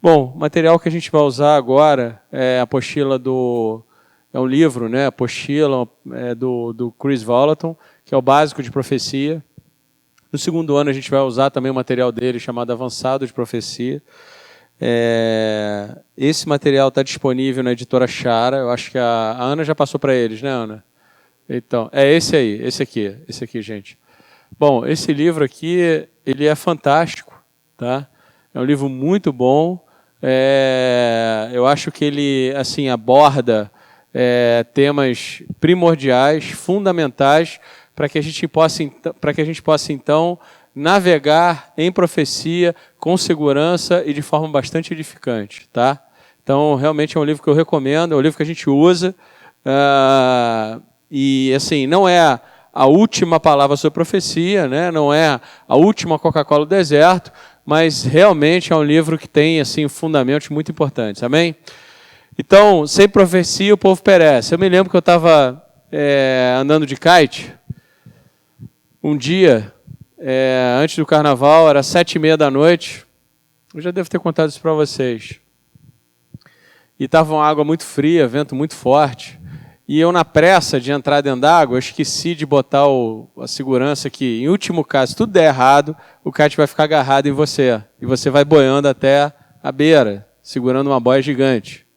Bom, o material que a gente vai usar agora é a apostila do... É um livro, né? Apostila do Chris Vallotton, que é o básico de profecia. No segundo ano a gente vai usar também o material dele chamado Avançado de Profecia. Esse material está disponível na editora Chara. Eu acho que a Ana já passou para eles, né, Ana? Então, é esse aí, esse aqui, gente. Bom, esse livro aqui, ele é fantástico, tá? É um livro muito bom. Eu acho que ele, assim, aborda temas primordiais, fundamentais, para que a gente possa, então, navegar em profecia com segurança e de forma bastante edificante, tá? Então, realmente é um livro que eu recomendo, é um livro que a gente usa, e, assim, não é a última palavra sobre profecia, né? Não é a última Coca-Cola do deserto, mas realmente é um livro que tem, assim, fundamentos muito importantes, amém? Então, sem profecia o povo perece. Eu me lembro que eu estava andando de kite, um dia, antes do carnaval, era 7h30 da noite, eu já devo ter contado isso para vocês, e estava uma água muito fria, vento muito forte, e eu, na pressa de entrar dentro d'água, esqueci de botar a segurança que, em último caso, se tudo der errado, o kite vai ficar agarrado em você, e você vai boiando até a beira, segurando uma boia gigante.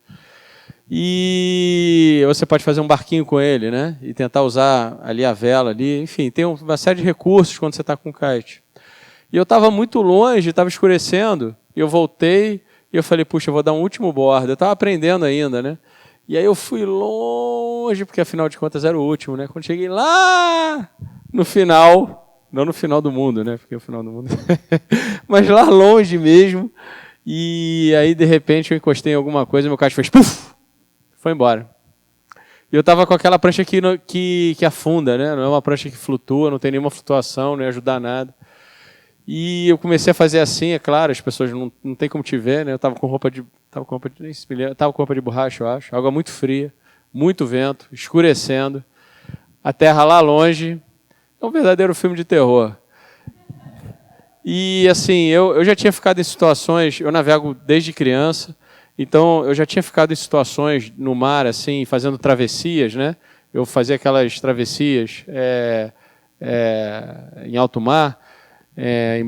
E você pode fazer um barquinho com ele, né? E tentar usar ali a vela, ali. Enfim, tem uma série de recursos quando você está com kite. E eu estava muito longe, estava escurecendo, e eu voltei, e eu falei, puxa, eu vou dar um último bordo. Eu estava aprendendo ainda, né? E aí eu fui longe, porque afinal de contas era o último, né? Quando cheguei lá no final, não no final do mundo, né? Porque é o final do mundo. Mas lá longe mesmo. E aí, de repente, eu encostei em alguma coisa e meu kite fez puf! Foi embora. E eu estava com aquela prancha que afunda, né? Não é uma prancha que flutua, não tem nenhuma flutuação, não ia ajudar nada. E eu comecei a fazer assim, é claro, as pessoas não tem como te ver, né? Eu estava com roupa de borracha, eu acho. Água muito fria, muito vento, escurecendo. A terra lá longe. É um verdadeiro filme de terror. E assim, eu já tinha ficado em situações, eu navego desde criança, então eu já tinha ficado em situações no mar, assim, fazendo travessias, né? Eu fazia aquelas travessias em alto mar, em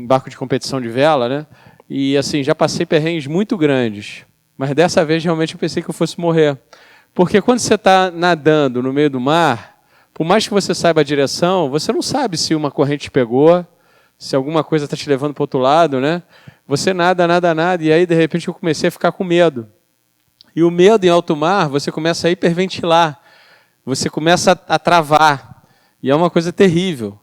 barco de competição de vela, né? E assim, já passei perrengues muito grandes, mas dessa vez realmente eu pensei que eu fosse morrer. Porque quando você está nadando no meio do mar, por mais que você saiba a direção, você não sabe se uma corrente te pegou, se alguma coisa está te levando para o outro lado, né? Você nada, e aí de repente eu comecei a ficar com medo. E o medo em alto mar, você começa a hiperventilar, você começa a travar, e é uma coisa terrível.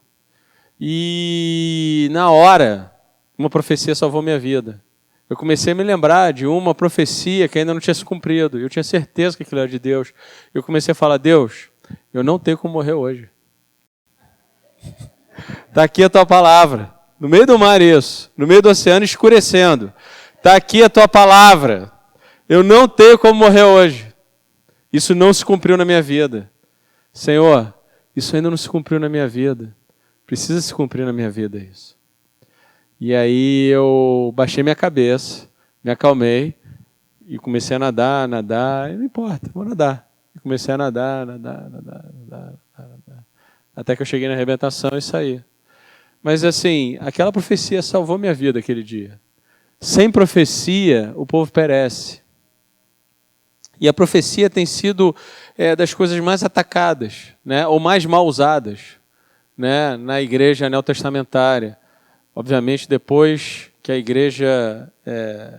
E na hora, uma profecia salvou minha vida. Eu comecei a me lembrar de uma profecia que ainda não tinha se cumprido, eu tinha certeza que aquilo era de Deus. Eu comecei a falar, Deus, eu não tenho como morrer hoje. Está aqui a tua palavra. No meio do mar isso. No meio do oceano escurecendo. Está aqui a tua palavra. Eu não tenho como morrer hoje. Isso não se cumpriu na minha vida. Senhor, isso ainda não se cumpriu na minha vida. Precisa se cumprir na minha vida isso. E aí eu baixei minha cabeça, me acalmei e comecei a nadar. E não importa, vou nadar. E comecei a nadar. Até que eu cheguei na arrebentação e saí. Mas assim, aquela profecia salvou minha vida aquele dia. Sem profecia, o povo perece. E a profecia tem sido das coisas mais atacadas, né, ou mais mal usadas, né, na igreja neotestamentária. Obviamente, depois que a igreja...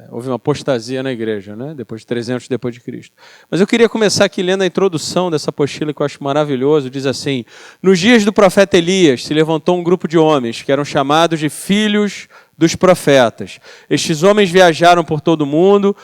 houve uma apostasia na igreja, né, depois de 300 depois de Cristo. Mas eu queria começar aqui lendo a introdução dessa apostila que eu acho maravilhoso. Diz assim, nos dias do profeta Elias se levantou um grupo de homens que eram chamados de filhos dos profetas. Estes homens viajaram por todo mundo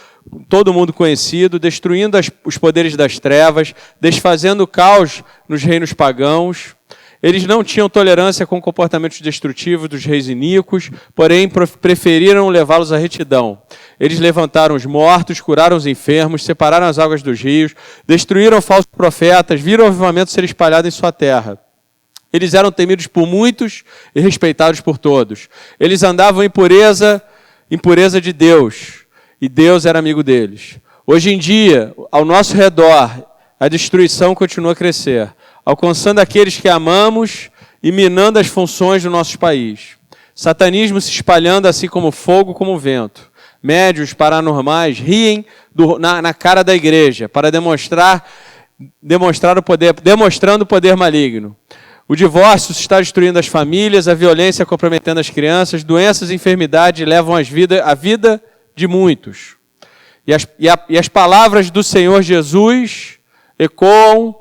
conhecido, destruindo os poderes das trevas, desfazendo o caos nos reinos pagãos. Eles não tinham tolerância com comportamentos destrutivos dos reis iníquos, porém preferiram levá-los à retidão. Eles levantaram os mortos, curaram os enfermos, separaram as águas dos rios, destruíram falsos profetas, viram o avivamento ser espalhado em sua terra. Eles eram temidos por muitos e respeitados por todos. Eles andavam em pureza de Deus. e Deus era amigo deles. Hoje em dia, ao nosso redor, a destruição continua a crescer, alcançando aqueles que amamos e minando as funções do nosso país. Satanismo se espalhando assim como fogo, como vento. Médios paranormais riem na cara da igreja para demonstrando o poder maligno. O divórcio está destruindo as famílias, a violência comprometendo as crianças, doenças e enfermidades levam a vida de muitos. E as palavras do Senhor Jesus ecoam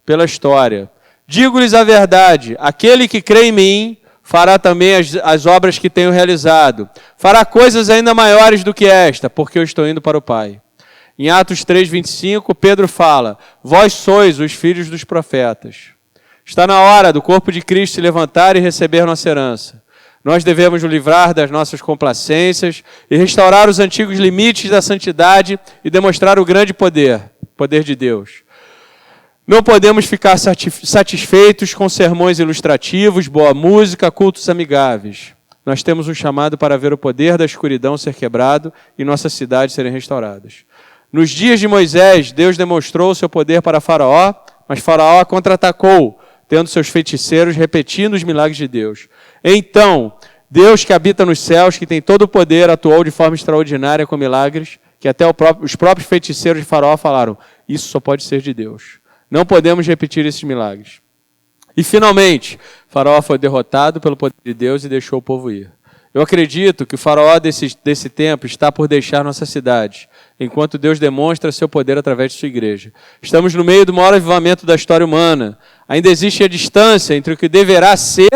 pela história. Digo-lhes a verdade, aquele que crê em mim fará também as obras que tenho realizado. Fará coisas ainda maiores do que esta, porque eu estou indo para o Pai. Em Atos 3:25, Pedro fala, vós sois os filhos dos profetas. Está na hora do corpo de Cristo se levantar e receber nossa herança. Nós devemos nos livrar das nossas complacências e restaurar os antigos limites da santidade e demonstrar o grande poder de Deus. Não podemos ficar satisfeitos com sermões ilustrativos, boa música, cultos amigáveis. Nós temos um chamado para ver o poder da escuridão ser quebrado e nossas cidades serem restauradas. Nos dias de Moisés, Deus demonstrou o seu poder para Faraó, mas Faraó contra-atacou, tendo seus feiticeiros repetindo os milagres de Deus. Então, Deus que habita nos céus, que tem todo o poder, atuou de forma extraordinária com milagres, que até os próprios feiticeiros de Faraó falaram, isso só pode ser de Deus. Não podemos repetir esses milagres. E, finalmente, Faraó foi derrotado pelo poder de Deus e deixou o povo ir. Eu acredito que o Faraó desse tempo está por deixar nossa cidade, enquanto Deus demonstra seu poder através de sua igreja. Estamos no meio do maior avivamento da história humana. Ainda existe a distância entre o que deverá ser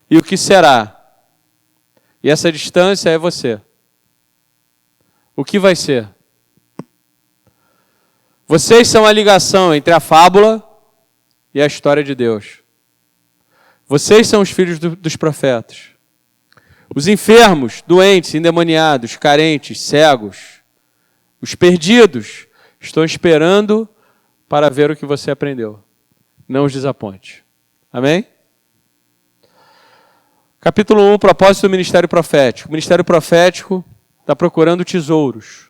e o que será. E essa distância é você. O que vai ser? Vocês são a ligação entre a fábula e a história de Deus. Vocês são os filhos dos profetas. Os enfermos, doentes, endemoniados, carentes, cegos, os perdidos, estão esperando para ver o que você aprendeu. Não os desaponte. Amém? Capítulo 1, propósito do ministério profético. O ministério profético está procurando tesouros.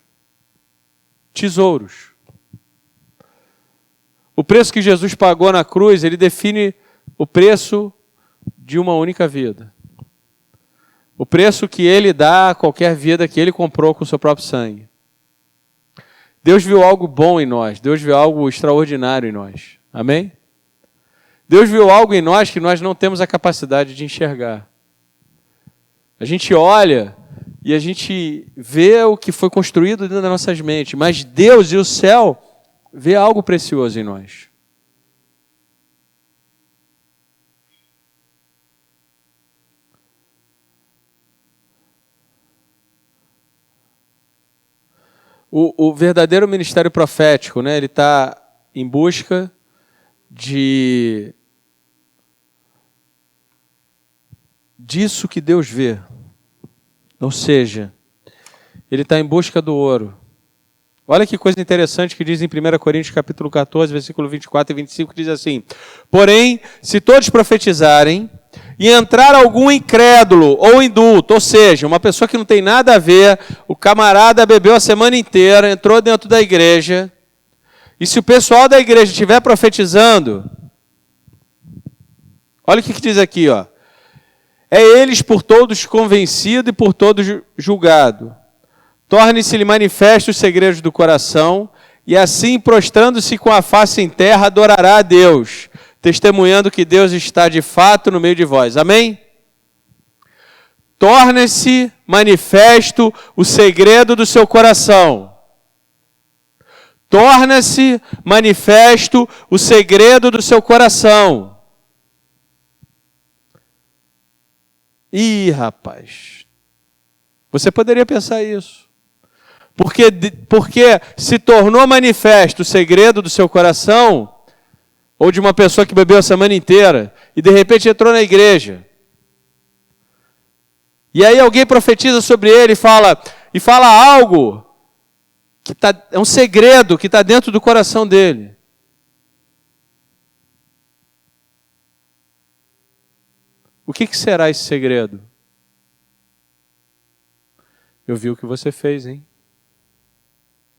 Tesouros. O preço que Jesus pagou na cruz, ele define o preço de uma única vida. O preço que ele dá a qualquer vida que ele comprou com o seu próprio sangue. Deus viu algo bom em nós. Deus viu algo extraordinário em nós. Amém? Deus viu algo em nós que nós não temos a capacidade de enxergar. A gente olha e a gente vê o que foi construído dentro das nossas mentes. Mas Deus e o céu vê algo precioso em nós. O verdadeiro ministério profético, né, ele está em busca disso que Deus vê. Ou seja, ele está em busca do ouro. Olha que coisa interessante que diz em 1 Coríntios capítulo 14, versículo 24 e 25, que diz assim, porém, se todos profetizarem, e entrar algum incrédulo ou indulto, ou seja, uma pessoa que não tem nada a ver, o camarada bebeu a semana inteira, entrou dentro da igreja, e se o pessoal da igreja estiver profetizando, olha o que diz aqui, ó, é eles por todos convencido e por todos julgado. Torne-se-lhe manifesto os segredos do coração, e assim, prostrando-se com a face em terra, adorará a Deus, testemunhando que Deus está de fato no meio de vós. Amém? Torne-se manifesto o segredo do seu coração. Torna-se manifesto o segredo do seu coração. Ih, rapaz, você poderia pensar isso. Porque se tornou manifesto o segredo do seu coração, ou de uma pessoa que bebeu a semana inteira, e de repente entrou na igreja. E aí alguém profetiza sobre ele e fala algo que é um segredo que está dentro do coração dele. O que será esse segredo? Eu vi o que você fez, hein?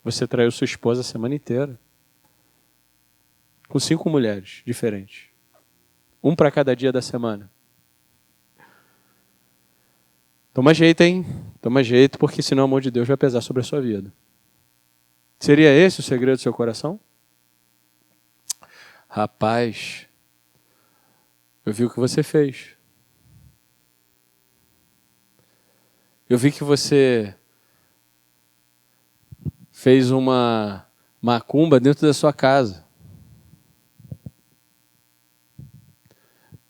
Você traiu sua esposa a semana inteira. Com 5 mulheres diferentes. Um para cada dia da semana. Toma jeito, hein? Toma jeito, porque senão o amor de Deus vai pesar sobre a sua vida. Seria esse o segredo do seu coração? Rapaz, eu vi o que você fez. Eu vi que você fez uma macumba dentro da sua casa.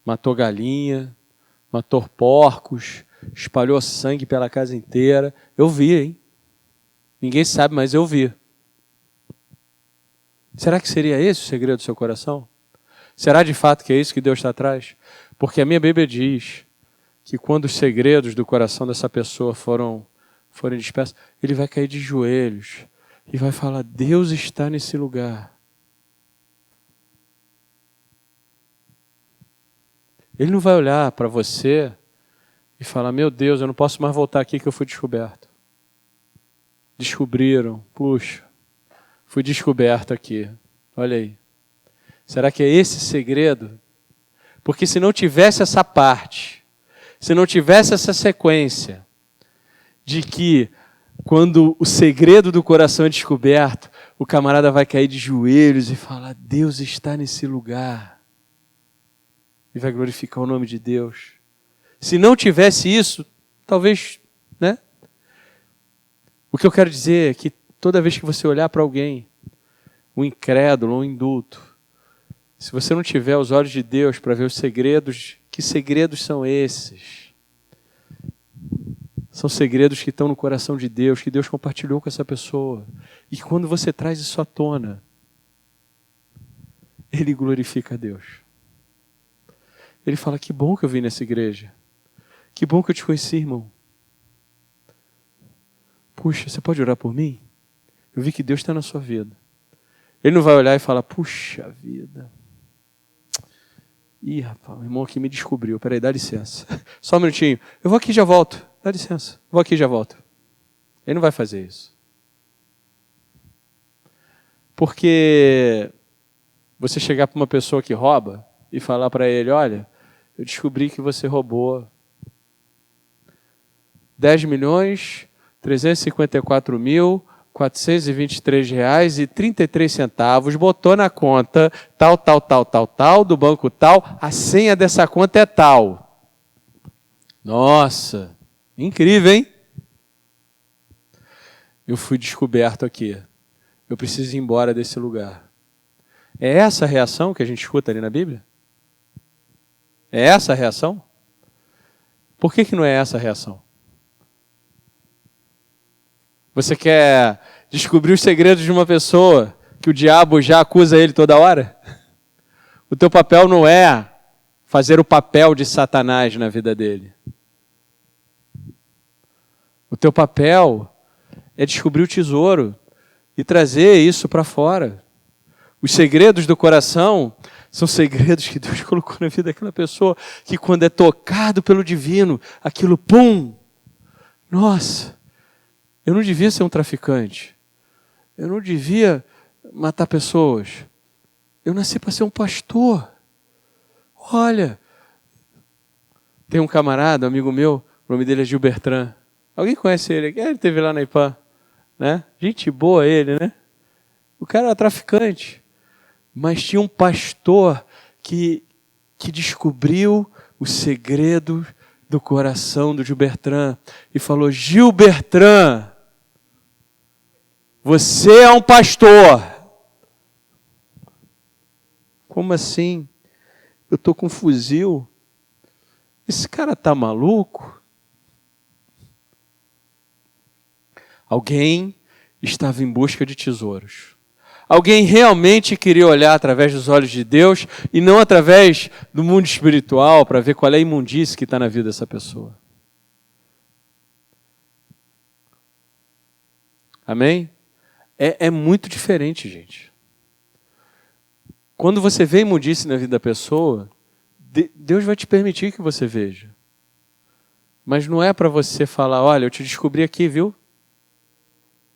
Matou galinha, matou porcos, espalhou sangue pela casa inteira. Eu vi, hein? Ninguém sabe, mas eu vi. Será que seria esse o segredo do seu coração? Será de fato que é isso que Deus está atrás? Porque a minha Bíblia diz que quando os segredos do coração dessa pessoa forem dispersos, ele vai cair de joelhos e vai falar: Deus está nesse lugar. Ele não vai olhar para você e falar: meu Deus, eu não posso mais voltar aqui que eu fui descoberto. Descobriram, puxa, fui descoberto aqui. Olha aí. Será que é esse segredo? Porque se não tivesse essa parte, se não tivesse essa sequência de que quando o segredo do coração é descoberto, o camarada vai cair de joelhos e falar: Deus está nesse lugar. E vai glorificar o nome de Deus. Se não tivesse isso, talvez, né? O que eu quero dizer é que toda vez que você olhar para alguém, um incrédulo, um indulto, se você não tiver os olhos de Deus para ver os segredos, que segredos são esses? São segredos que estão no coração de Deus, que Deus compartilhou com essa pessoa. E quando você traz isso à tona, ele glorifica a Deus. Ele fala: que bom que eu vim nessa igreja. Que bom que eu te conheci, irmão. Puxa, você pode orar por mim? Eu vi que Deus está na sua vida. Ele não vai olhar e falar: puxa vida. Ih, rapaz, o irmão aqui me descobriu. Peraí, dá licença. Só um minutinho. Eu vou aqui e já volto. Dá licença. Vou aqui e já volto. Ele não vai fazer isso. Porque você chegar para uma pessoa que rouba e falar para ele: olha, eu descobri que você roubou 10.354.423,33, botou na conta tal, do banco tal, a senha dessa conta é tal. Nossa, incrível, hein? Eu fui descoberto aqui. Eu preciso ir embora desse lugar. É essa a reação que a gente escuta ali na Bíblia? É essa a reação? Por que não é essa a reação? Você quer descobrir os segredos de uma pessoa que o diabo já acusa ele toda hora? O teu papel não é fazer o papel de Satanás na vida dele. O teu papel é descobrir o tesouro e trazer isso para fora. Os segredos do coração são segredos que Deus colocou na vida daquela pessoa, que quando é tocado pelo divino, aquilo, pum! Nossa, eu não devia ser um traficante. Eu não devia matar pessoas. Eu nasci para ser um pastor. Olha, tem um camarada, um amigo meu, o nome dele é Gil Bertrand. Alguém conhece ele? Ele esteve lá na IPAM, né? Gente boa ele, né? O cara era traficante. Mas tinha um pastor que descobriu o segredo do coração do Gil Bertrand e falou: Gil Bertrand, você é um pastor. Como assim? Eu estou com um fuzil. Esse cara está maluco? Alguém estava em busca de tesouros. Alguém realmente queria olhar através dos olhos de Deus e não através do mundo espiritual para ver qual é a imundície que está na vida dessa pessoa. Amém? É muito diferente, gente. Quando você vê imundície na vida da pessoa, Deus vai te permitir que você veja. Mas não é para você falar: olha, eu te descobri aqui, viu?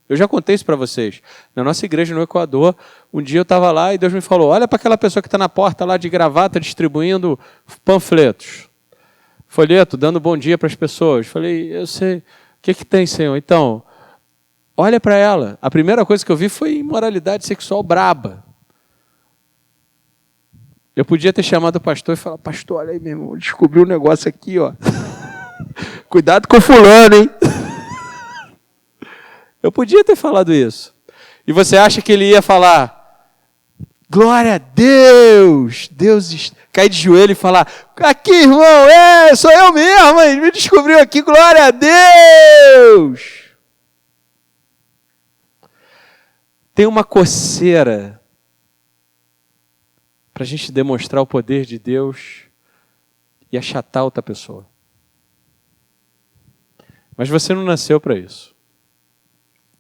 Eu já contei isso para vocês. Na nossa igreja no Equador, um dia eu estava lá e Deus me falou, olha para aquela pessoa que está na porta lá de gravata distribuindo panfletos, folheto, dando bom dia para as pessoas. Falei, eu sei, o que tem, Senhor? Então, olha para ela. A primeira coisa que eu vi foi imoralidade sexual braba. Eu podia ter chamado o pastor e falar, pastor, olha aí, meu irmão, descobri um negócio aqui, ó. Cuidado com o fulano, hein? Eu podia ter falado isso. E você acha que ele ia falar, glória a Deus! Deus, cair de joelho e falar, aqui, irmão, sou eu mesmo, ele me descobriu aqui, glória a Deus! Tem uma coceira para a gente demonstrar o poder de Deus e achatar outra pessoa. Mas você não nasceu para isso.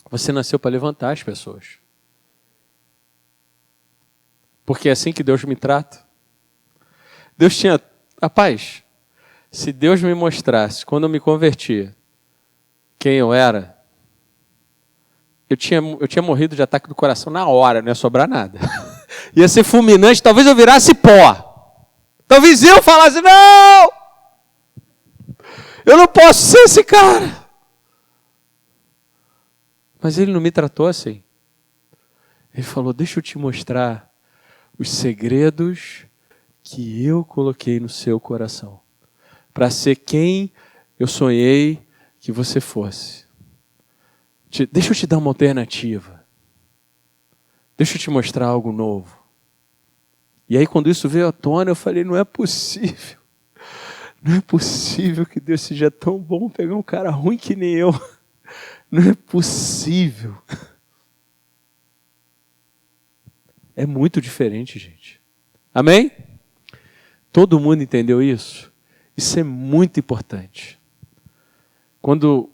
Você nasceu para levantar as pessoas. Porque é assim que Deus me trata. Deus tinha... Rapaz, se Deus me mostrasse, quando eu me converti, quem eu era, eu tinha morrido de ataque do coração na hora, não ia sobrar nada. Ia ser fulminante, talvez eu virasse pó. Talvez eu falasse, não! Eu não posso ser esse cara. Mas ele não me tratou assim. Ele falou, deixa eu te mostrar os segredos que eu coloquei no seu coração. Para ser quem eu sonhei que você fosse. Deixa eu te dar uma alternativa. Deixa eu te mostrar algo novo. E aí quando isso veio à tona, eu falei, não é possível. Não é possível que Deus seja tão bom pegar um cara ruim que nem eu. Não é possível. É muito diferente, gente. Amém? Todo mundo entendeu isso? Isso é muito importante. Quando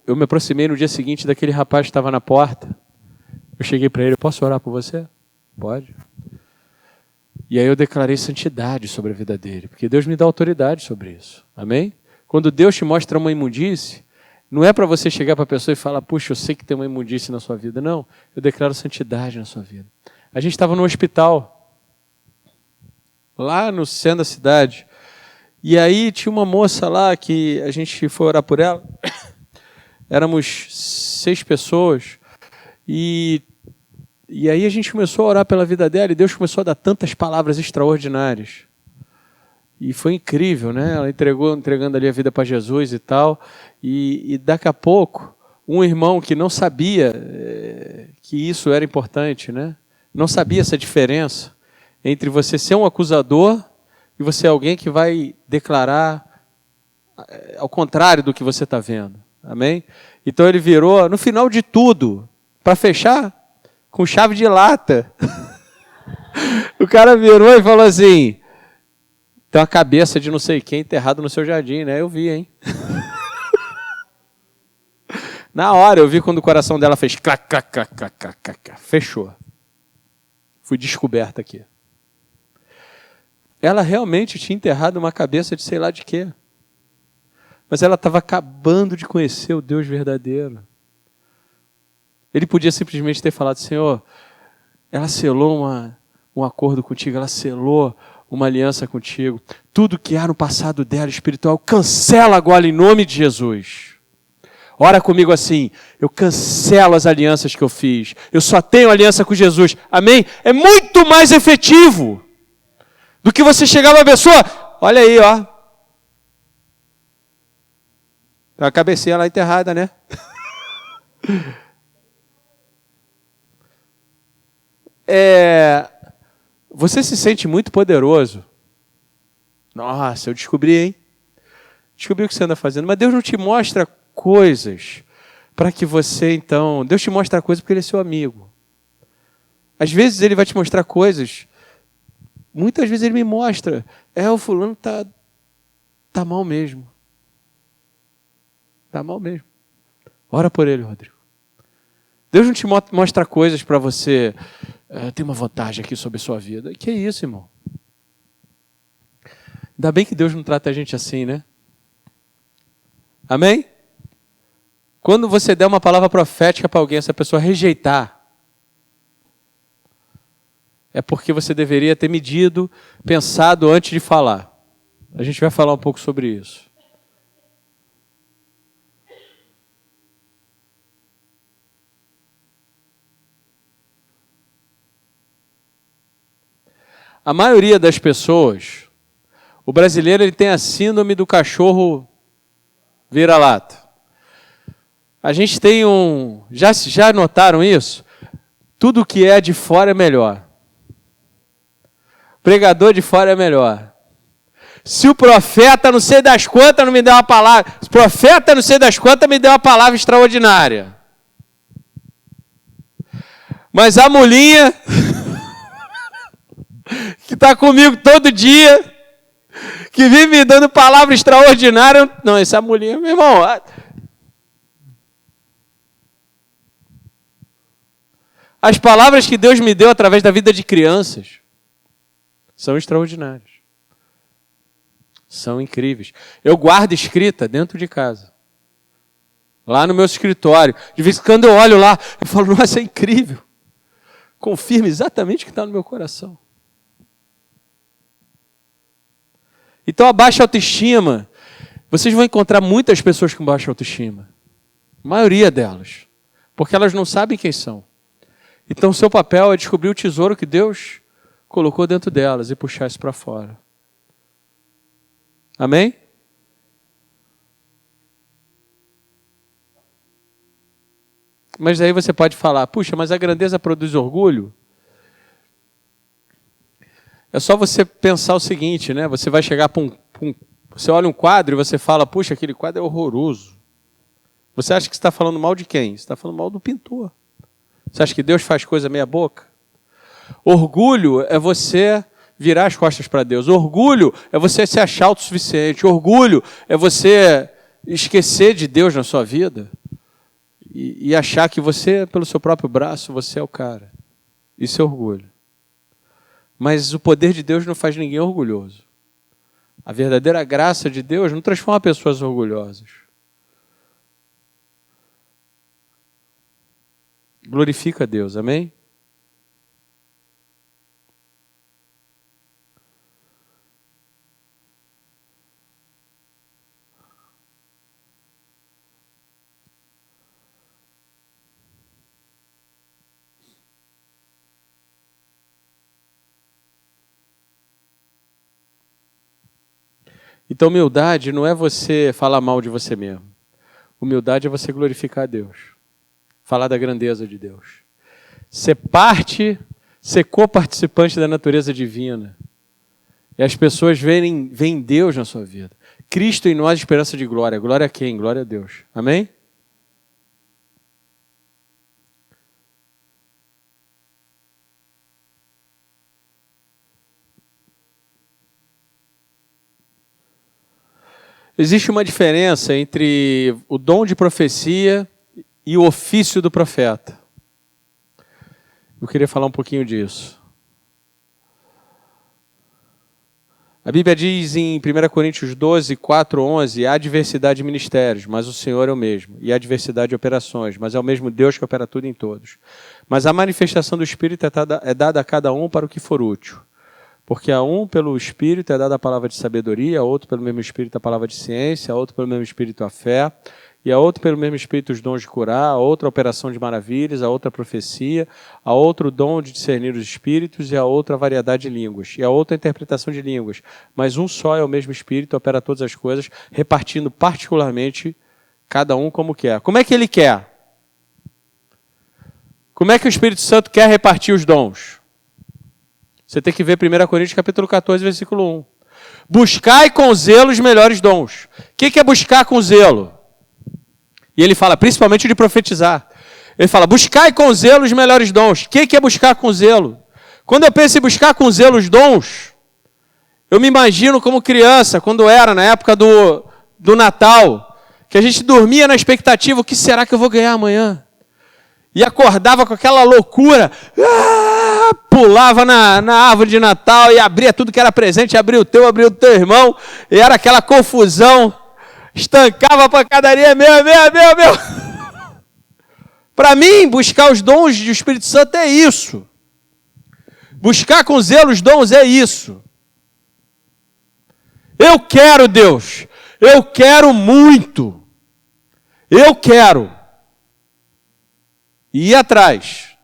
eu me aproximei no dia seguinte daquele rapaz que estava na porta, eu cheguei para ele, posso orar por você? Pode. E aí eu declarei santidade sobre a vida dele, porque Deus me dá autoridade sobre isso. Amém? Quando Deus te mostra uma imundície, não é para você chegar para a pessoa e falar, puxa, eu sei que tem uma imundície na sua vida. Não, eu declaro santidade na sua vida. A gente estava no hospital, lá no centro da cidade, e aí tinha uma moça lá que a gente foi orar por ela. Éramos 6 pessoas, e aí a gente começou a orar pela vida dela, e Deus começou a dar tantas palavras extraordinárias. E foi incrível, né? Ela entregando ali a vida para Jesus e tal. E daqui a pouco, um irmão que não sabia que isso era importante, né? Não sabia essa diferença entre você ser um acusador e você ser alguém que vai declarar ao contrário do que você está vendo. Amém? Então ele virou, no final de tudo, para fechar, com chave de lata. O cara virou e falou assim, tem uma cabeça de não sei quem enterrado no seu jardim, né? Eu vi, hein? Na hora eu vi quando o coração dela fez clac, clac, clac, clac, clac, clac, fechou. Fui descoberta aqui. Ela realmente tinha enterrado uma cabeça de sei lá de quê. Mas ela estava acabando de conhecer o Deus verdadeiro. Ele podia simplesmente ter falado, Senhor, ela selou um acordo contigo, ela selou uma aliança contigo. Tudo que há no passado dela espiritual, cancela agora em nome de Jesus. Ora comigo assim, eu cancelo as alianças que eu fiz. Eu só tenho aliança com Jesus. Amém? É muito mais efetivo do que você chegar para a pessoa, olha aí, ó. Tem a cabecinha lá enterrada, né? Você se sente muito poderoso. Nossa, eu descobri, hein? Descobri o que você anda fazendo. Mas Deus não te mostra coisas para que você, então... Deus te mostra coisas porque Ele é seu amigo. Às vezes Ele vai te mostrar coisas. Muitas vezes Ele me mostra. O fulano tá mal mesmo. Tá mal mesmo. Ora por ele, Rodrigo. Deus não te mostra coisas para você... tem uma vantagem aqui sobre a sua vida. Que é isso, irmão? Ainda bem que Deus não trata a gente assim, né? Amém? Quando você der uma palavra profética para alguém, essa pessoa rejeitar, é porque você deveria ter medido, pensado antes de falar. A gente vai falar um pouco sobre isso. A maioria das pessoas, o brasileiro ele tem a síndrome do cachorro vira-lata. A gente tem já notaram isso? Tudo que é de fora é melhor. Pregador de fora é melhor. Se o profeta não sei das quantas não me deu uma palavra, se o profeta não sei das quantas me deu uma palavra extraordinária. Mas a mulinha que está comigo todo dia, que vive me dando palavra extraordinária, não, essa mulinha, meu irmão. As palavras que Deus me deu através da vida de crianças são extraordinárias. São incríveis. Eu guardo escrita dentro de casa. Lá no meu escritório. De vez em quando eu olho lá, eu falo, nossa, é incrível. Confirma exatamente o que está no meu coração. Então a baixa autoestima, vocês vão encontrar muitas pessoas com baixa autoestima. A maioria delas. Porque elas não sabem quem são. Então o seu papel é descobrir o tesouro que Deus colocou dentro delas e puxar isso para fora. Amém? Mas daí você pode falar, puxa, mas a grandeza produz orgulho? É só você pensar o seguinte, né? Você vai chegar para você olha um quadro e você fala, puxa, aquele quadro é horroroso. Você acha que você está falando mal de quem? Você está falando mal do pintor. Você acha que Deus faz coisa meia boca? Orgulho é você virar as costas para Deus. Orgulho é você se achar autossuficiente. Orgulho é você esquecer de Deus na sua vida e achar que você, pelo seu próprio braço, você é o cara. Isso é orgulho. Mas o poder de Deus não faz ninguém orgulhoso. A verdadeira graça de Deus não transforma pessoas orgulhosas. Glorifica a Deus, amém? Então, humildade não é você falar mal de você mesmo. Humildade é você glorificar a Deus. Falar da grandeza de Deus. Ser coparticipante da natureza divina. E as pessoas veem Deus na sua vida. Cristo em nós, esperança de glória. Glória a quem? Glória a Deus. Amém? Existe uma diferença entre o dom de profecia e o ofício do profeta. Eu queria falar um pouquinho disso. A Bíblia diz em 1 Coríntios 12, 4, 11, há diversidade de ministérios, mas o Senhor é o mesmo. E há diversidade de operações, mas é o mesmo Deus que opera tudo em todos. Mas a manifestação do Espírito é dada a cada um para o que for útil. Porque a um, pelo Espírito, é dada a palavra de sabedoria, a outro, pelo mesmo Espírito, a palavra de ciência, a outro, pelo mesmo Espírito, a fé, e a outro, pelo mesmo Espírito, os dons de curar, a outra, a operação de maravilhas, a outra, a profecia, a outro, o dom de discernir os espíritos, e a outra, a variedade de línguas, e a outra, a interpretação de línguas. Mas um só é o mesmo Espírito, opera todas as coisas, repartindo particularmente cada um como quer. Como é que ele quer? Como é que o Espírito Santo quer repartir os dons? Você tem que ver 1 Coríntios capítulo 14, versículo 1. Buscai com zelo os melhores dons. O que é buscar com zelo? E ele fala, principalmente de profetizar. Ele fala, buscai com zelo os melhores dons. O que é buscar com zelo? Quando eu penso em buscar com zelo os dons, eu me imagino como criança, quando era na época do Natal, que a gente dormia na expectativa, o que será que eu vou ganhar amanhã? E acordava com aquela loucura, pulava na árvore de Natal e abria tudo que era presente, abria o teu irmão, e era aquela confusão, estancava a pancadaria, meu. Para mim, buscar os dons do Espírito Santo é isso. Buscar com zelo os dons é isso. Eu quero, Deus. Eu quero muito. Eu quero. E ir atrás.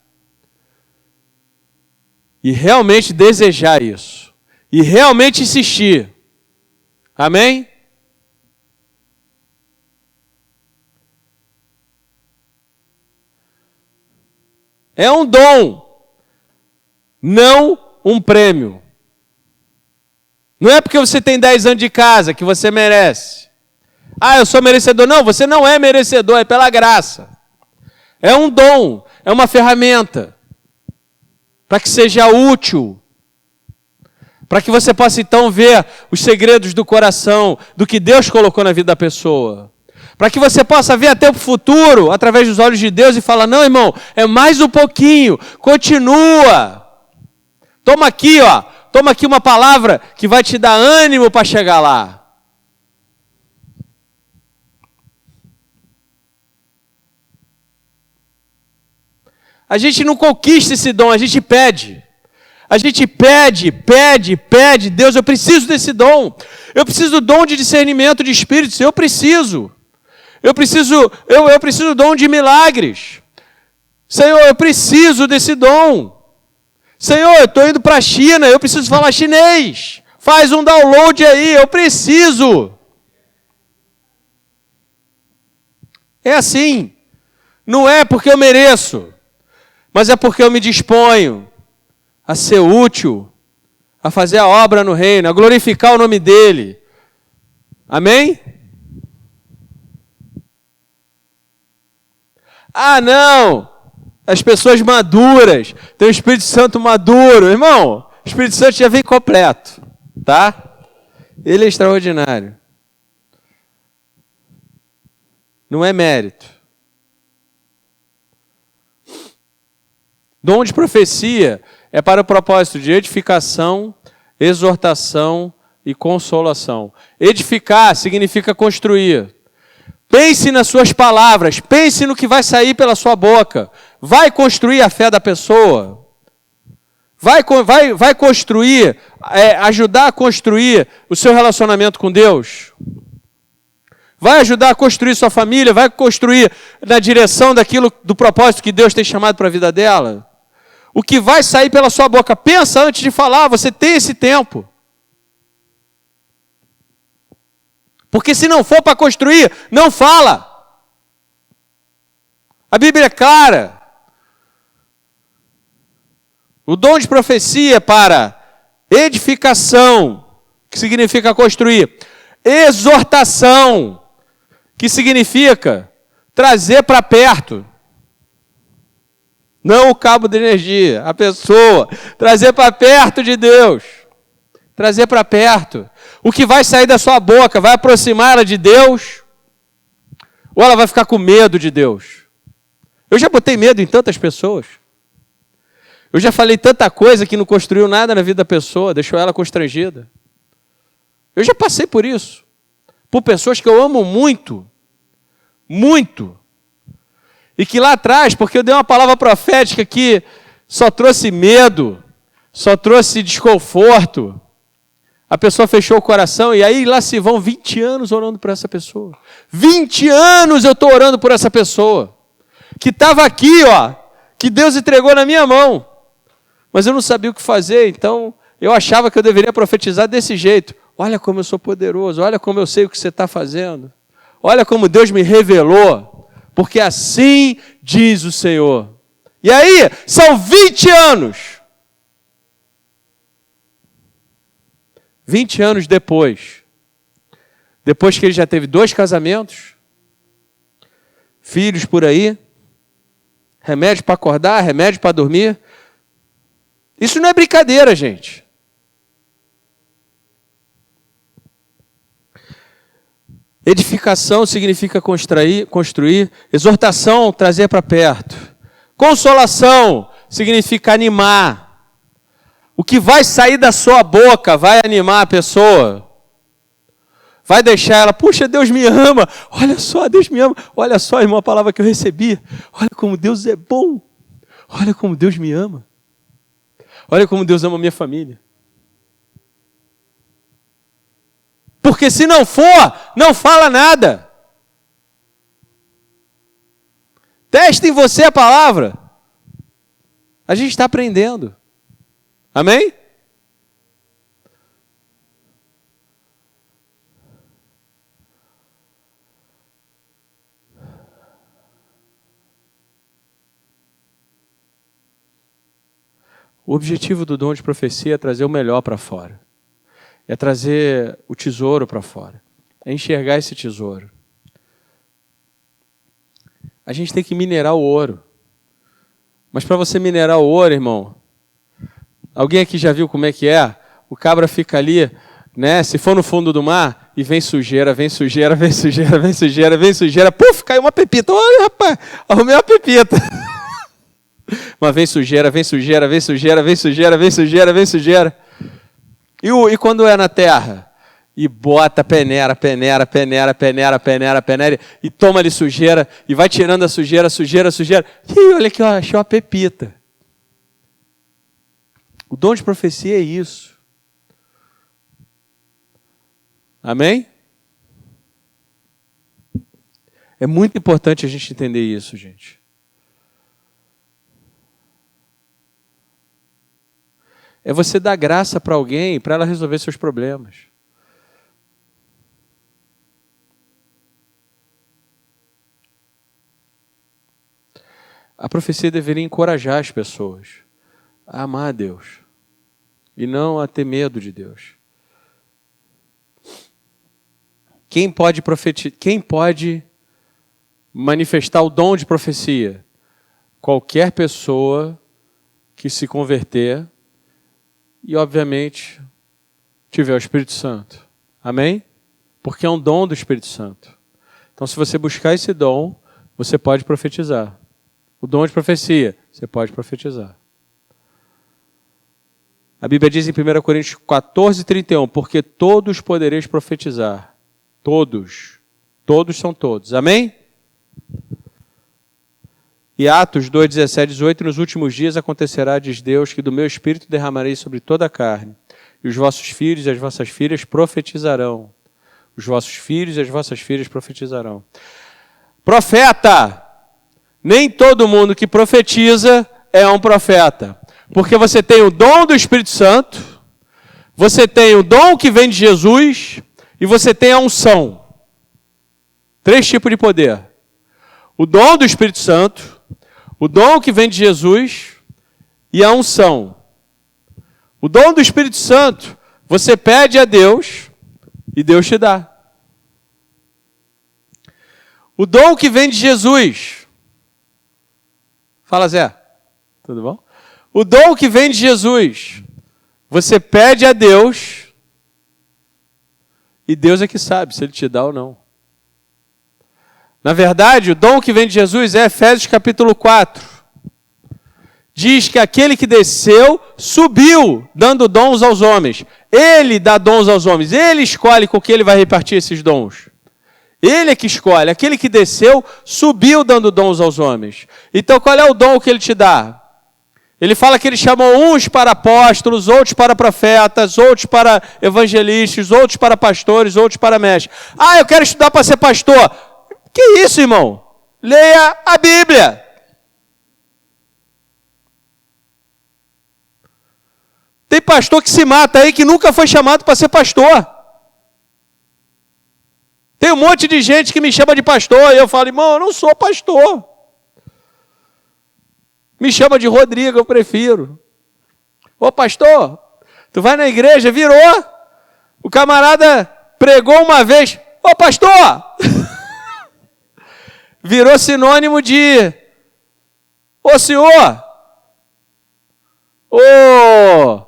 E realmente desejar isso. E realmente insistir. Amém? É um dom, não um prêmio. Não é porque você tem 10 anos de casa que você merece. Ah, eu sou merecedor. Não, você não é merecedor, é pela graça. É um dom, é uma ferramenta para que seja útil. Para que você possa então ver os segredos do coração, do que Deus colocou na vida da pessoa. Para que você possa ver até o futuro, através dos olhos de Deus, e falar, não, irmão, é mais um pouquinho, continua. Toma aqui, ó, toma aqui uma palavra que vai te dar ânimo para chegar lá. A gente não conquista esse dom, a gente pede. A gente pede, Deus, eu preciso desse dom. Eu preciso do dom de discernimento de espíritos, eu preciso. Eu preciso do dom de milagres. Senhor, eu preciso desse dom. Senhor, eu estou indo para a China, eu preciso falar chinês. Faz um download aí, eu preciso. É assim. Não é porque eu mereço, mas é porque eu me disponho a ser útil, a fazer a obra no reino, a glorificar o nome dele. Amém? Ah, não! As pessoas maduras, tem o Espírito Santo maduro. Irmão, o Espírito Santo já vem completo, tá? Ele é extraordinário. Não é mérito. Dom de profecia é para o propósito de edificação, exortação e consolação. Edificar significa construir. Pense nas suas palavras, pense no que vai sair pela sua boca. Vai construir a fé da pessoa. Vai construir, ajudar a construir o seu relacionamento com Deus. Vai ajudar a construir sua família, vai construir na direção do propósito que Deus tem chamado para a vida dela. O que vai sair pela sua boca, pensa antes de falar, você tem esse tempo. Porque se não for para construir, não fala. A Bíblia é clara. O dom de profecia é para edificação, que significa construir. Exortação, que significa trazer para perto. Não o cabo de energia, a pessoa. Trazer para perto de Deus. Trazer para perto. O que vai sair da sua boca vai aproximar ela de Deus? Ou ela vai ficar com medo de Deus? Eu já botei medo em tantas pessoas. Eu já falei tanta coisa que não construiu nada na vida da pessoa, deixou ela constrangida. Eu já passei por isso. Por pessoas que eu amo muito. Muito. E que lá atrás, porque eu dei uma palavra profética que só trouxe medo, só trouxe desconforto, a pessoa fechou o coração e aí lá se vão 20 anos orando por essa pessoa. 20 anos eu estou orando por essa pessoa. Que estava aqui, ó, que Deus entregou na minha mão. Mas eu não sabia o que fazer, então eu achava que eu deveria profetizar desse jeito. Olha como eu sou poderoso, olha como eu sei o que você está fazendo. Olha como Deus me revelou, porque assim diz o Senhor. E aí, são 20 anos. 20 anos depois que ele já teve 2 casamentos, filhos por aí, remédio para acordar, remédio para dormir. Isso não é brincadeira, gente. Edificação significa construir. Exortação, trazer para perto. Consolação significa animar. O que vai sair da sua boca vai animar a pessoa. Vai deixar ela, puxa, Deus me ama. Olha só, Deus me ama. Olha só, irmão, a palavra que eu recebi. Olha como Deus é bom. Olha como Deus me ama. Olha como Deus ama a minha família. Porque se não for, não fala nada. Teste em você a palavra. A gente está aprendendo. Amém? O objetivo do dom de profecia é trazer o melhor para fora. É trazer o tesouro para fora. É enxergar esse tesouro. A gente tem que minerar o ouro. Mas para você minerar o ouro, irmão, alguém aqui já viu como é que é? O cabra fica ali, né? Se for no fundo do mar, e vem sujeira, vem sujeira, vem sujeira, vem sujeira, vem sujeira. Puf, caiu uma pepita. Olha, rapaz, arrumei uma pepita. Mas vem sujeira, vem sujeira, vem sujeira, vem sujeira, vem sujeira, vem sujeira. E quando é na terra? E bota, peneira, peneira, peneira, peneira, peneira, peneira, e toma ali sujeira, e vai tirando a sujeira, sujeira, sujeira. E olha aqui, ó, achei uma pepita. O dom de profecia é isso. Amém? É muito importante a gente entender isso, gente. É você dar graça para alguém, para ela resolver seus problemas. A profecia deveria encorajar as pessoas a amar a Deus e não a ter medo de Deus. Quem pode manifestar o dom de profecia? Qualquer pessoa que se converter e, obviamente, tiver o Espírito Santo. Amém? Porque é um dom do Espírito Santo. Então, se você buscar esse dom, você pode profetizar. O dom de profecia, você pode profetizar. A Bíblia diz em 1 Coríntios 14:31, porque todos podereis profetizar. Todos. Todos são todos. Amém? E Atos 2:17-18, nos últimos dias acontecerá, diz Deus, que do meu Espírito derramarei sobre toda a carne, e os vossos filhos e as vossas filhas profetizarão. Os vossos filhos e as vossas filhas profetizarão. Profeta! Nem todo mundo que profetiza é um profeta. Porque você tem o dom do Espírito Santo, você tem o dom que vem de Jesus, e você tem a unção. 3 tipos de poder. O dom do Espírito Santo, o dom que vem de Jesus e a unção. O dom do Espírito Santo, você pede a Deus e Deus te dá. O dom que vem de Jesus. Fala, Zé. Tudo bom? O dom que vem de Jesus, você pede a Deus e Deus é que sabe se Ele te dá ou não. Na verdade, o dom que vem de Jesus é Efésios capítulo 4. Diz que aquele que desceu, subiu, dando dons aos homens. Ele dá dons aos homens. Ele escolhe com que ele vai repartir esses dons. Ele é que escolhe. Aquele que desceu, subiu, dando dons aos homens. Então, qual é o dom que ele te dá? Ele fala que ele chamou uns para apóstolos, outros para profetas, outros para evangelistas, outros para pastores, outros para mestres. Ah, eu quero estudar para ser pastor. Que isso, irmão? Leia a Bíblia. Tem pastor que se mata aí que nunca foi chamado para ser pastor. Tem um monte de gente que me chama de pastor e eu falo, irmão, eu não sou pastor. Me chama de Rodrigo, eu prefiro. Ô pastor, tu vai na igreja, virou. O camarada pregou uma vez. Ô pastor! Virou sinônimo de ô senhor. Ô,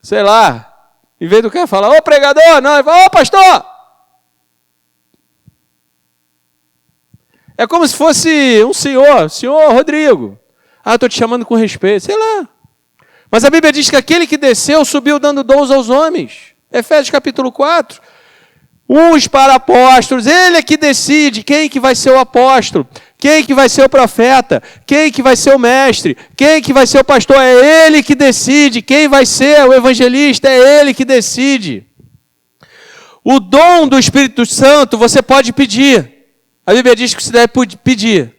sei lá. Em vez do cara falar, ô pregador, não, ele fala, ô pastor. É como se fosse um senhor Rodrigo. Ah, eu estou te chamando com respeito, sei lá. Mas a Bíblia diz que aquele que desceu subiu dando dons aos homens. Efésios capítulo 4. uns para apóstolos. Ele é que decide quem que vai ser o apóstolo, quem que vai ser o profeta, quem que vai ser o mestre, quem que vai ser o pastor. É ele que decide quem vai ser o evangelista, é ele que decide. O dom do Espírito Santo você pode pedir. A Bíblia diz que você deve pedir.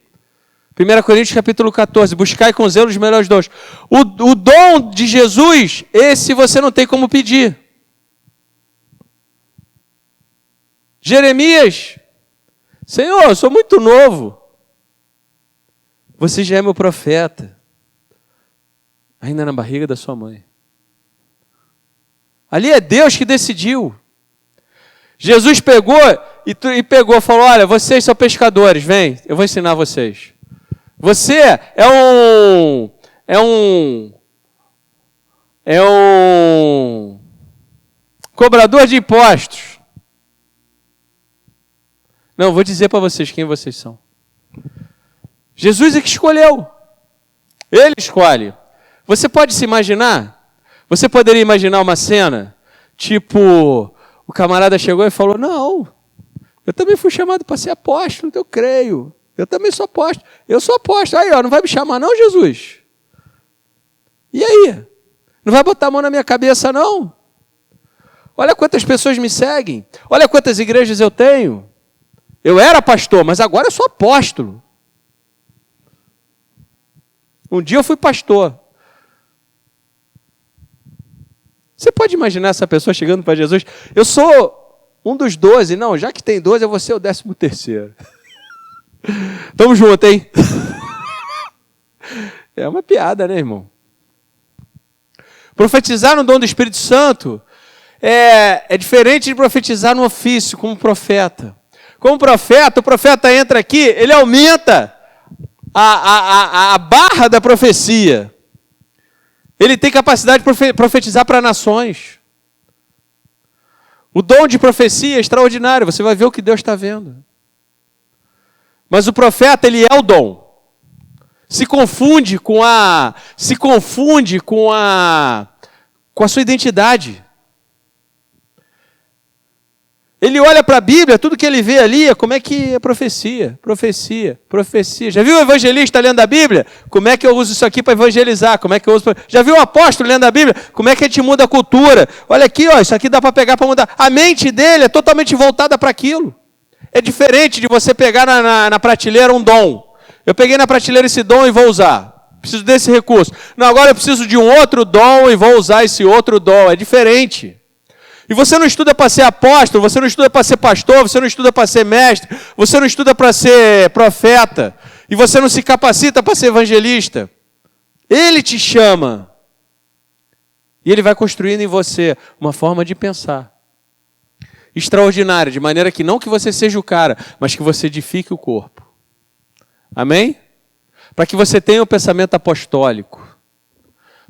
1 Coríntios capítulo 14, buscai com zelo os melhores dons. O dom de Jesus, esse você não tem como pedir. Jeremias, Senhor, eu sou muito novo. Você já é meu profeta. Ainda na barriga da sua mãe. Ali é Deus que decidiu. Jesus pegou e falou, olha, vocês são pescadores, vem, eu vou ensinar vocês. Você é um cobrador de impostos. Não, vou dizer para vocês quem vocês são. Jesus é que escolheu. Ele escolhe. Você pode se imaginar? Você poderia imaginar uma cena, tipo, o camarada chegou e falou, não, eu também fui chamado para ser apóstolo, eu creio. Eu também sou apóstolo. Eu sou apóstolo. Aí, ó, não vai me chamar não, Jesus? E aí? Não vai botar a mão na minha cabeça, não? Olha quantas pessoas me seguem. Olha quantas igrejas eu tenho. Eu era pastor, mas agora eu sou apóstolo. Um dia eu fui pastor. Você pode imaginar essa pessoa chegando para Jesus? Eu sou um dos 12. Não, já que tem 12, eu vou ser o 13º. Tamo junto, hein? É uma piada, né, irmão? Profetizar no dom do Espírito Santo é diferente de profetizar no ofício, como profeta. Como profeta, o profeta entra aqui, ele aumenta a barra da profecia. Ele tem capacidade de profetizar para nações. O dom de profecia é extraordinário, você vai ver o que Deus está vendo. Mas o profeta, ele é o dom. Se confunde com a sua identidade. Ele olha para a Bíblia, tudo que ele vê ali é como é que é profecia. Já viu o evangelista lendo a Bíblia? Como é que eu uso isso aqui para evangelizar? Já viu o apóstolo lendo a Bíblia? Como é que a gente muda a cultura? Olha aqui, ó, isso aqui dá para pegar para mudar. A mente dele é totalmente voltada para aquilo. É diferente de você pegar na prateleira um dom. Eu peguei na prateleira esse dom e vou usar. Preciso desse recurso. Não, agora eu preciso de um outro dom e vou usar esse outro dom. É diferente. E você não estuda para ser apóstolo, você não estuda para ser pastor, você não estuda para ser mestre, você não estuda para ser profeta, e você não se capacita para ser evangelista. Ele te chama. E ele vai construindo em você uma forma de pensar extraordinária, de maneira que não que você seja o cara, mas que você edifique o corpo. Amém? Para que você tenha um pensamento apostólico.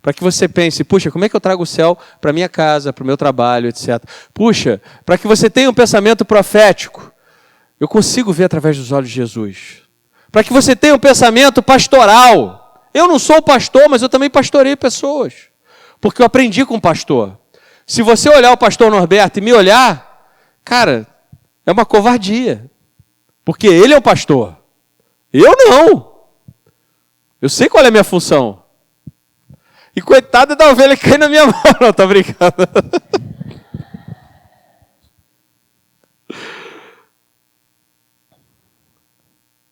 Para que você pense, puxa, como é que eu trago o céu para minha casa, para o meu trabalho, etc. Puxa, para que você tenha um pensamento profético. Eu consigo ver através dos olhos de Jesus. Para que você tenha um pensamento pastoral. Eu não sou pastor, mas eu também pastorei pessoas. Porque eu aprendi com o pastor. Se você olhar o pastor Norberto e me olhar, cara, é uma covardia. Porque ele é o pastor. Eu não. Eu sei qual é a minha função. E coitada da ovelha que cai na minha mão. Não, tô brincando.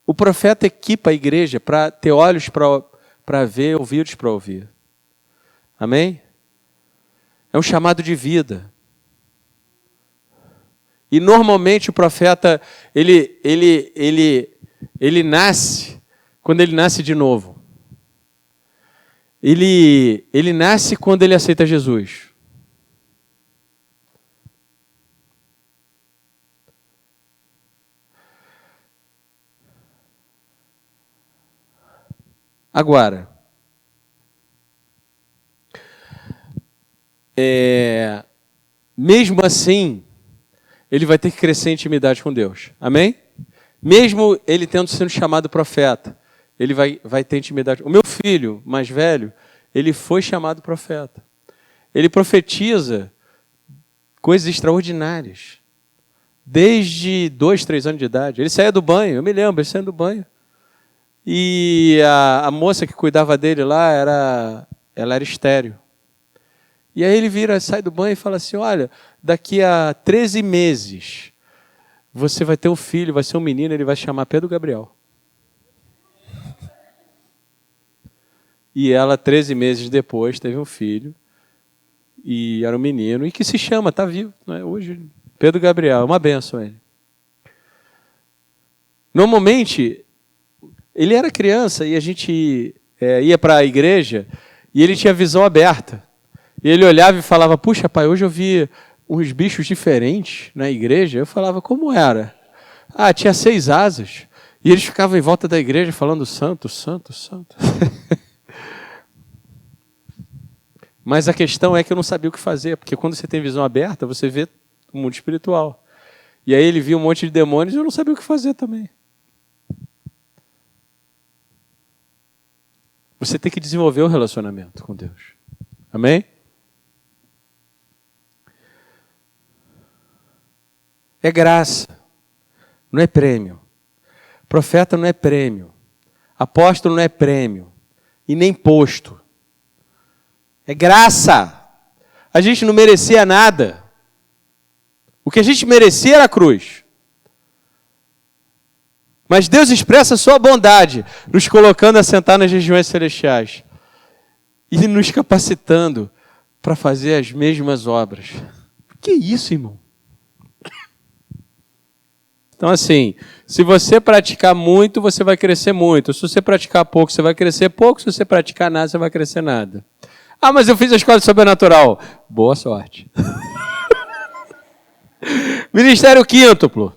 O profeta equipa a igreja para ter olhos para ver, ouvidos para ouvir. Amém? É um chamado de vida. E normalmente o profeta, ele nasce, quando ele nasce de novo. Ele nasce quando ele aceita Jesus. Agora, mesmo assim, ele vai ter que crescer em intimidade com Deus. Amém? Mesmo ele tendo sido chamado profeta, ele vai ter intimidade. O meu filho mais velho, ele foi chamado profeta. Ele profetiza coisas extraordinárias. desde 2, 3 anos de idade. Ele saía do banho, eu me lembro, ele saía do banho. E a moça que cuidava dele lá, ela era estéril. E aí ele sai do banho e fala assim, olha, daqui a 13 meses, você vai ter um filho, vai ser um menino, ele vai se chamar Pedro Gabriel. E ela, 13 meses depois, teve um filho, e era um menino, e que se chama, está vivo, né? Hoje, Pedro Gabriel, uma bênção ele. Normalmente, ele era criança e a gente ia para a igreja e ele tinha visão aberta. E ele olhava e falava, puxa pai, hoje eu vi uns bichos diferentes na igreja. Eu falava, como era? Ah, tinha 6 asas. E eles ficavam em volta da igreja falando santo, santo, santo. Mas a questão é que eu não sabia o que fazer, porque quando você tem visão aberta, você vê o mundo espiritual. E aí ele viu um monte de demônios e eu não sabia o que fazer também. Você tem que desenvolver um relacionamento com Deus. Amém? É graça, não é prêmio. Profeta não é prêmio. Apóstolo não é prêmio. E nem posto. É graça. A gente não merecia nada. O que a gente merecia era a cruz. Mas Deus expressa a sua bondade, nos colocando a sentar nas regiões celestiais. E nos capacitando para fazer as mesmas obras. Que isso, irmão? Então, assim, se você praticar muito, você vai crescer muito. Se você praticar pouco, você vai crescer pouco. Se você praticar nada, você vai crescer nada. Ah, mas eu fiz a escola de sobrenatural. Boa sorte. Ministério quíntuplo.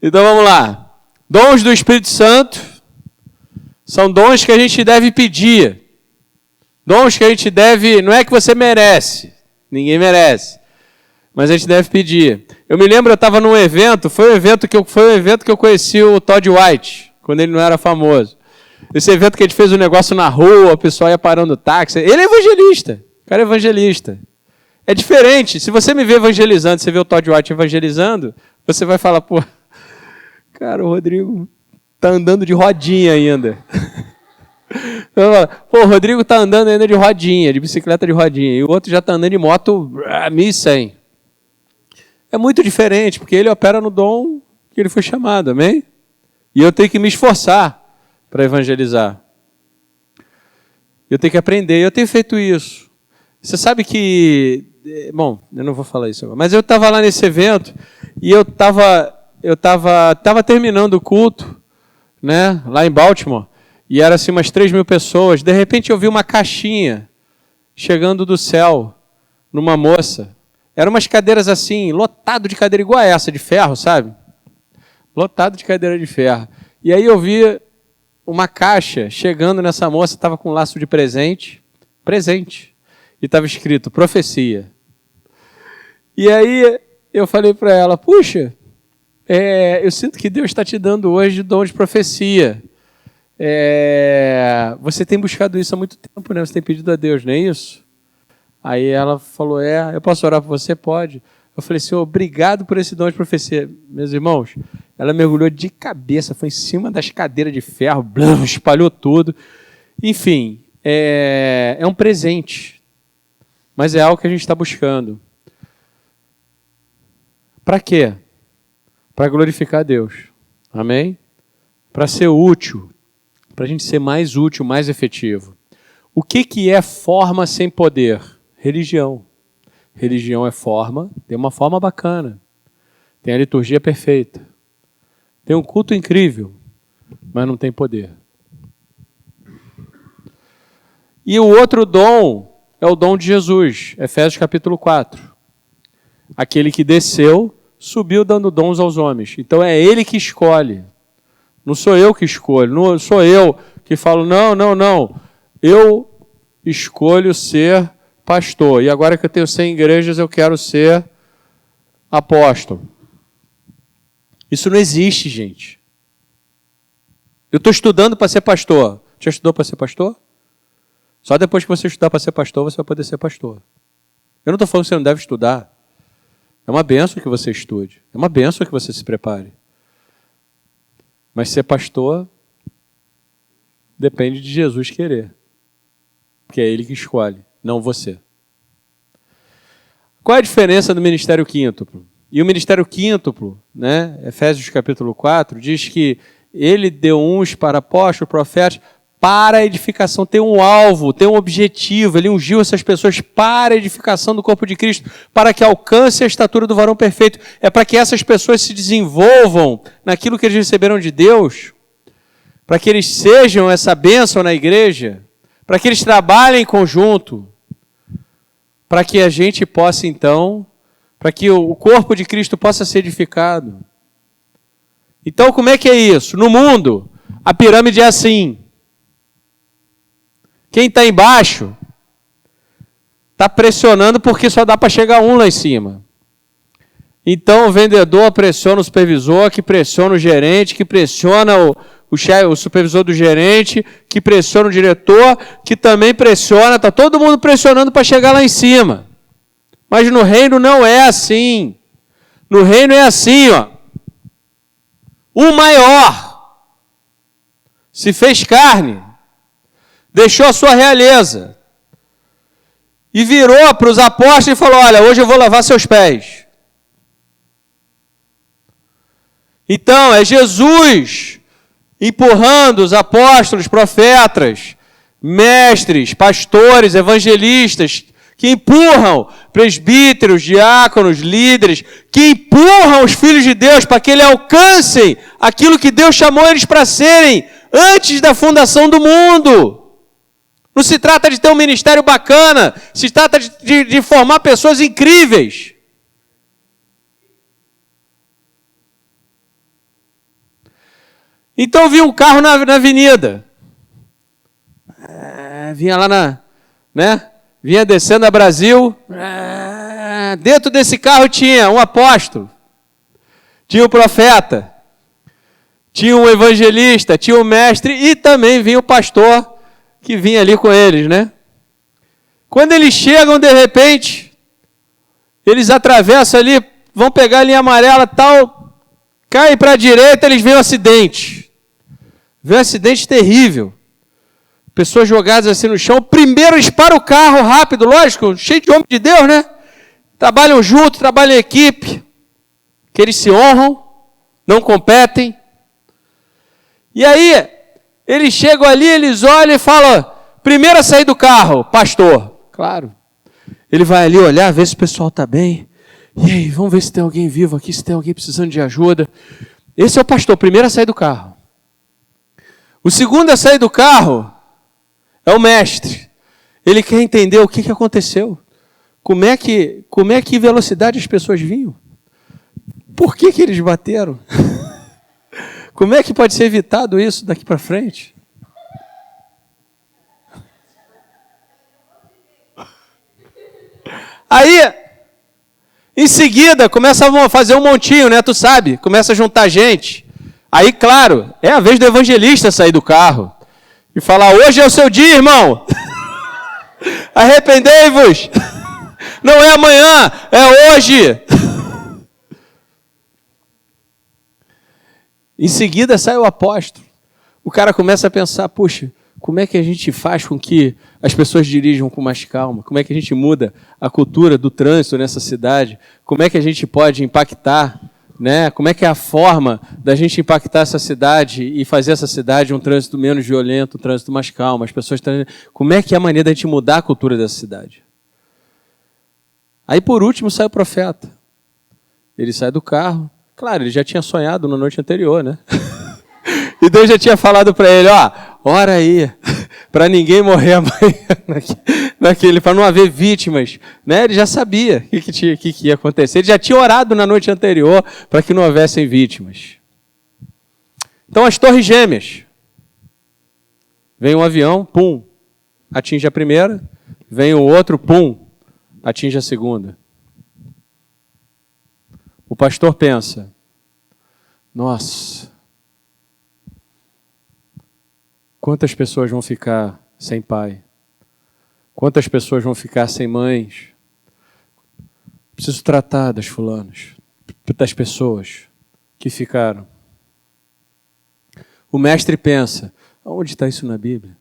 Então, vamos lá. Dons do Espírito Santo são dons que a gente deve pedir. Dons que a gente deve... Não é que você merece. Ninguém merece. Mas a gente deve pedir. Eu me lembro, eu estava num evento, foi um evento que eu conheci o Todd White, quando ele não era famoso. Esse evento que a gente fez um negócio na rua, o pessoal ia parando o táxi. Ele é evangelista. O cara é evangelista. É diferente. Se você me vê evangelizando, você vê o Todd White evangelizando, você vai falar, pô, cara, o Rodrigo tá andando de rodinha ainda. Pô, o Rodrigo tá andando ainda de rodinha, de bicicleta de rodinha. E o outro já tá andando de moto 1.100. É muito diferente, porque ele opera no dom que ele foi chamado, amém? E eu tenho que me esforçar para evangelizar. Eu tenho que aprender, eu tenho feito isso. Você sabe que... Bom, eu não vou falar isso agora, mas eu estava lá nesse evento e eu estava terminando o culto, né, lá em Baltimore, e era assim umas 3.000 pessoas. De repente eu vi uma caixinha chegando do céu numa moça. Eram umas cadeiras assim, lotado de cadeira igual a essa, de ferro, sabe? Lotado de cadeira de ferro. E aí eu vi uma caixa chegando nessa moça, estava com um laço de presente. E estava escrito, profecia. E aí eu falei para ela, puxa, eu sinto que Deus está te dando hoje dom de profecia. Você tem buscado isso há muito tempo, né? Você tem pedido a Deus, não é isso? Aí ela falou, eu posso orar por você? Pode. Eu falei, Senhor, obrigado por esse dom de profecia. Meus irmãos, ela mergulhou de cabeça, foi em cima das cadeiras de ferro, espalhou tudo. Enfim, é um presente, mas é algo que a gente está buscando. Para quê? Para glorificar a Deus. Amém? Para ser útil, para a gente ser mais útil, mais efetivo. O que é forma sem poder? Religião. Religião é forma, tem uma forma bacana. Tem a liturgia perfeita. Tem um culto incrível, mas não tem poder. E o outro dom é o dom de Jesus, Efésios capítulo 4. Aquele que desceu, subiu dando dons aos homens. Então é ele que escolhe. Não sou eu que escolho, não sou eu que falo, não. Eu escolho ser pastor. E agora que eu tenho 100 igrejas, eu quero ser apóstolo. Isso não existe, gente. Eu estou estudando para ser pastor. Já estudou para ser pastor? Só depois que você estudar para ser pastor, você vai poder ser pastor. Eu não estou falando que você não deve estudar. É uma bênção que você estude. É uma bênção que você se prepare. Mas ser pastor depende de Jesus querer. Porque é Ele que escolhe, não você. Qual é a diferença do ministério quíntuplo? E o ministério quíntuplo, né, Efésios capítulo 4, diz que Ele deu uns para apóstolos, profetas, para a edificação, tem um alvo, tem um objetivo. Ele ungiu essas pessoas para a edificação do corpo de Cristo, para que alcance a estatura do varão perfeito. É para que essas pessoas se desenvolvam naquilo que eles receberam de Deus, para que eles sejam essa bênção na igreja, para que eles trabalhem em conjunto, para que a gente possa então, para que o corpo de Cristo possa ser edificado. Então, como é que é isso? No mundo, a pirâmide é assim. Quem está embaixo está pressionando porque só dá para chegar um lá em cima. Então o vendedor pressiona o supervisor, que pressiona o gerente, que pressiona o supervisor do gerente, que pressiona o diretor, que também pressiona, está todo mundo pressionando para chegar lá em cima. Mas no reino não é assim. No reino é assim, ó. O maior se fez carne, deixou a sua realeza e virou para os apóstolos e falou: olha, hoje eu vou lavar seus pés. Então, é Jesus empurrando os apóstolos, profetas, mestres, pastores, evangelistas, que empurram presbíteros, diáconos, líderes, que empurram os filhos de Deus para que eles alcancem aquilo que Deus chamou eles para serem antes da fundação do mundo. Não se trata de ter um ministério bacana, se trata de formar pessoas incríveis. Então eu vi um carro na avenida. Vinha lá vinha descendo a Brasil. Dentro desse carro tinha um apóstolo, tinha um profeta, tinha um evangelista, tinha um mestre e também vinha o pastor que vinha ali com eles, né? Quando eles chegam, de repente, eles atravessam ali, vão pegar a linha amarela, tal, caem para a direita, eles veem um acidente. Vê um acidente terrível. Pessoas jogadas assim no chão. Primeiro eles param o carro rápido, lógico, cheio de homem de Deus, né? Trabalham junto, trabalham em equipe, que eles se honram, não competem. E aí, eles chegam ali, eles olham e falam: primeiro a sair do carro, pastor. Claro. Ele vai ali olhar, ver se o pessoal está bem. E aí, vamos ver se tem alguém vivo aqui, se tem alguém precisando de ajuda. Esse é o pastor, primeiro a sair do carro. O segundo a sair do carro é o mestre. Ele quer entender o que aconteceu. Como é que velocidade as pessoas vinham? Por que eles bateram? Como é que pode ser evitado isso daqui para frente? Aí, em seguida, começa a fazer um montinho, né? Tu sabe, começa a juntar gente. Aí, claro, é a vez do evangelista sair do carro e falar: hoje é o seu dia, irmão. Arrependei-vos. Não é amanhã, é hoje. Em seguida sai o apóstolo. O cara começa a pensar: puxa, como é que a gente faz com que as pessoas dirijam com mais calma? Como é que a gente muda a cultura do trânsito nessa cidade? Como é que a gente pode impactar, né? Como é que é a forma da gente impactar essa cidade e fazer essa cidade um trânsito menos violento, um trânsito mais calmo? As pessoas como é que é a maneira da gente mudar a cultura dessa cidade? Aí, por último, sai o profeta. Ele sai do carro. Claro, ele já tinha sonhado na noite anterior, né? E Deus já tinha falado para ele: ó, ora aí, para ninguém morrer amanhã naquele, para não haver vítimas, né? Ele já sabia o que ia acontecer. Ele já tinha orado na noite anterior para que não houvessem vítimas. Então, as torres gêmeas. Vem um avião, pum, atinge a primeira. Vem o outro, pum, atinge a segunda. O pastor pensa: nossa, quantas pessoas vão ficar sem pai? Quantas pessoas vão ficar sem mães? Preciso tratar das fulanas, das pessoas que ficaram. O mestre pensa, onde está isso na Bíblia?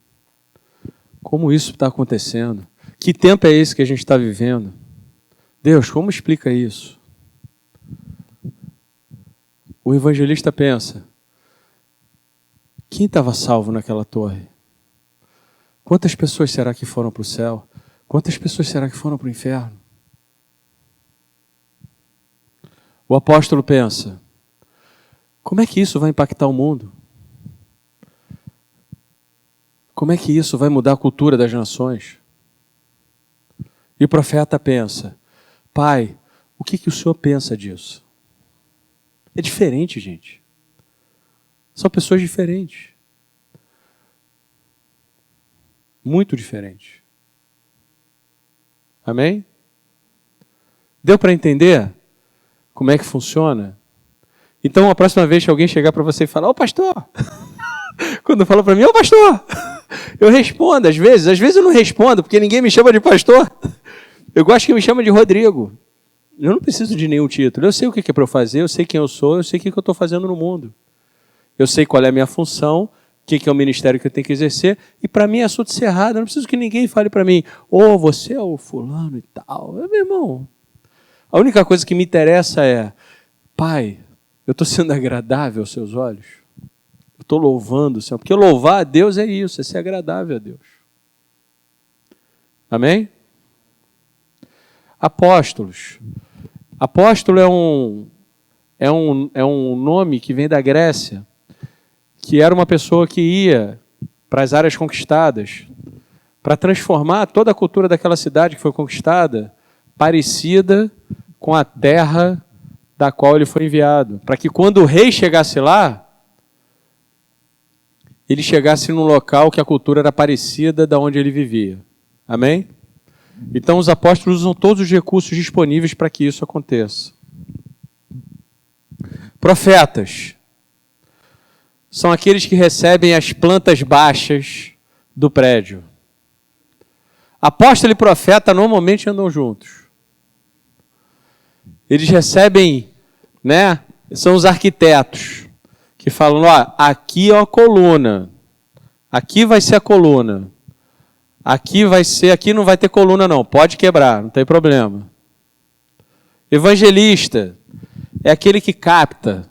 Como isso está acontecendo? Que tempo é esse que a gente está vivendo? Deus, como explica isso? O evangelista pensa, quem estava salvo naquela torre? Quantas pessoas será que foram para o céu? Quantas pessoas será que foram para o inferno? O apóstolo pensa, como é que isso vai impactar o mundo? Como é que isso vai mudar a cultura das nações? E o profeta pensa, Pai, o que o Senhor pensa disso? É diferente, gente. São pessoas diferentes. Muito diferentes. Amém? Deu para entender como é que funciona? Então, a próxima vez que alguém chegar para você e falar, ô pastor, quando fala para mim, ô pastor, eu respondo às vezes eu não respondo, porque ninguém me chama de pastor. Eu gosto que me chama de Rodrigo. Eu não preciso de nenhum título. Eu sei o que é para eu fazer, eu sei quem eu sou, eu sei o que eu estou fazendo no mundo. Eu sei qual é a minha função, o que é o ministério que eu tenho que exercer, e para mim é assunto cerrado. Eu não preciso que ninguém fale para mim, você é o fulano e tal. Meu irmão, a única coisa que me interessa é, Pai, eu estou sendo agradável aos seus olhos? Eu estou louvando o Senhor? Porque louvar a Deus é isso, é ser agradável a Deus. Amém? Apóstolos. Apóstolo é um nome que vem da Grécia, que era uma pessoa que ia para as áreas conquistadas, para transformar toda a cultura daquela cidade que foi conquistada, parecida com a terra da qual ele foi enviado. Para que quando o rei chegasse lá, ele chegasse num local que a cultura era parecida da onde ele vivia. Amém? Então os apóstolos usam todos os recursos disponíveis para que isso aconteça. Profetas são aqueles que recebem as plantas baixas do prédio. Apóstolo e profeta normalmente andam juntos. Eles recebem, são os arquitetos que falam, aqui é a coluna, aqui vai ser a coluna, aqui não vai ter coluna não, pode quebrar, não tem problema. Evangelista é aquele que capta,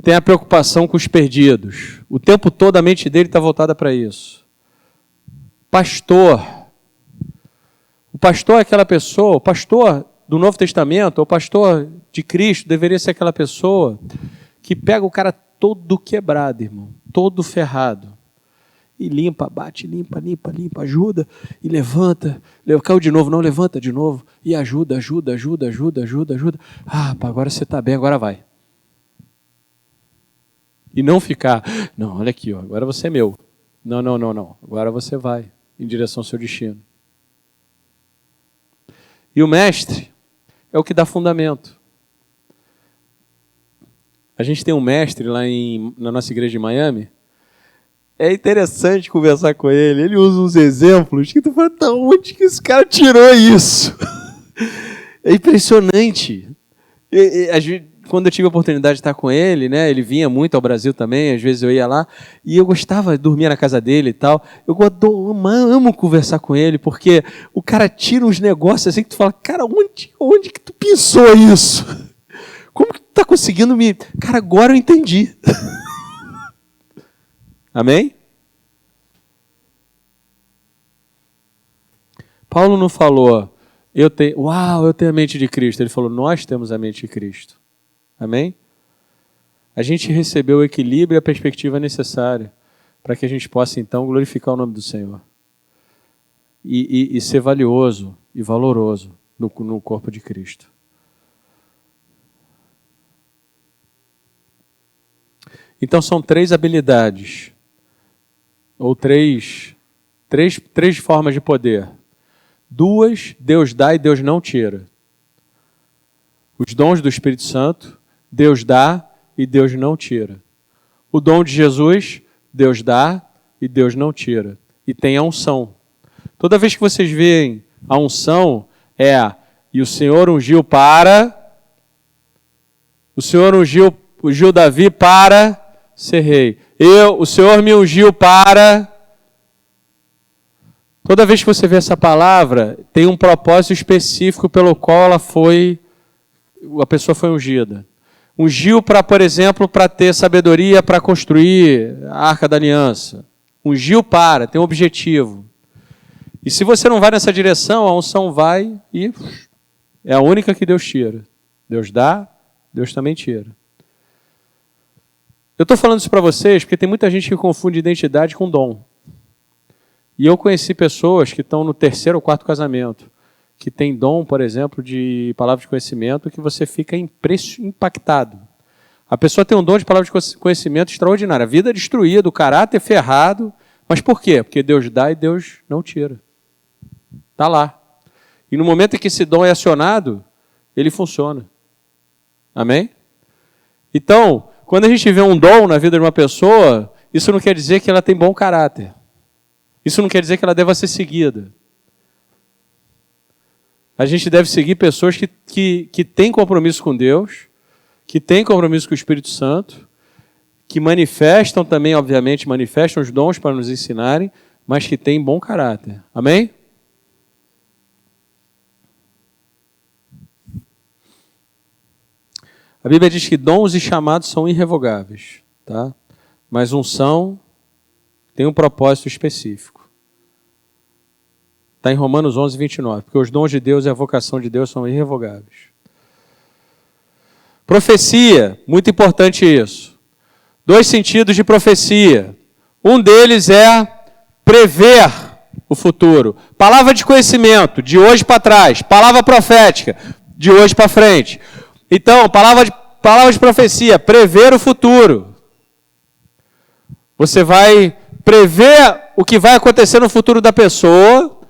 tem a preocupação com os perdidos. O tempo todo a mente dele está voltada para isso. Pastor. O pastor é aquela pessoa, o pastor do Novo Testamento, o pastor de Cristo, deveria ser aquela pessoa que pega o cara todo quebrado, irmão, todo ferrado, e limpa, bate, limpa, ajuda, e levanta, caiu de novo, não, levanta de novo, e ajuda. Pá, agora você está bem, agora vai. E não ficar, não, olha aqui, agora você é meu. Não, agora você vai em direção ao seu destino. E o mestre é o que dá fundamento. A gente tem um mestre lá na nossa igreja de Miami. É interessante conversar com ele. Ele usa uns exemplos que tu fala, da onde que esse cara tirou isso? É impressionante. Quando eu tive a oportunidade de estar com ele, ele vinha muito ao Brasil também, às vezes eu ia lá, e eu gostava de dormir na casa dele e tal. Eu amo conversar com ele, porque o cara tira uns negócios assim que tu fala, cara, onde que tu pensou isso? Como que tu tá conseguindo me... Cara, agora eu entendi. Amém? Paulo não falou, eu tenho a mente de Cristo. Ele falou, nós temos a mente de Cristo. Amém? A gente recebeu o equilíbrio e a perspectiva necessária para que a gente possa, então, glorificar o nome do Senhor. E ser valioso e valoroso no corpo de Cristo. Então, são 3 habilidades, ou três formas de poder. 2, Deus dá e Deus não tira. Os dons do Espírito Santo, Deus dá e Deus não tira. O dom de Jesus, Deus dá e Deus não tira. E tem a unção. Toda vez que vocês veem a unção, E o Senhor ungiu Davi para ser rei. O Senhor me ungiu para... Toda vez que você vê essa palavra, tem um propósito específico pelo qual a pessoa foi ungida. Ungiu para, por exemplo, para ter sabedoria para construir a Arca da Aliança. Ungiu tem um objetivo. E se você não vai nessa direção, a unção vai e é a única que Deus tira. Deus dá, Deus também tira. Eu estou falando isso para vocês porque tem muita gente que confunde identidade com dom. E eu conheci pessoas que estão no 3º ou 4º casamento, que tem dom, por exemplo, de palavra de conhecimento, que você fica impactado. A pessoa tem um dom de palavra de conhecimento extraordinário. A vida é destruída, o caráter ferrado. Mas por quê? Porque Deus dá e Deus não tira. Está lá. E no momento em que esse dom é acionado, ele funciona. Amém? Então, quando a gente vê um dom na vida de uma pessoa, isso não quer dizer que ela tem bom caráter. Isso não quer dizer que ela deva ser seguida. A gente deve seguir pessoas que têm compromisso com Deus, que têm compromisso com o Espírito Santo, que manifestam também, obviamente, manifestam os dons para nos ensinarem, mas que têm bom caráter. Amém? A Bíblia diz que dons e chamados são irrevogáveis, tá? Mas unção tem um propósito específico. Está em Romanos 11, 29. Porque os dons de Deus e a vocação de Deus são irrevogáveis. Profecia, muito importante isso. 2 sentidos de profecia. Um deles é prever o futuro. Palavra de conhecimento, de hoje para trás. Palavra profética, de hoje para frente. Então, palavra de profecia, prever o futuro. Você vai prever o que vai acontecer no futuro da pessoa.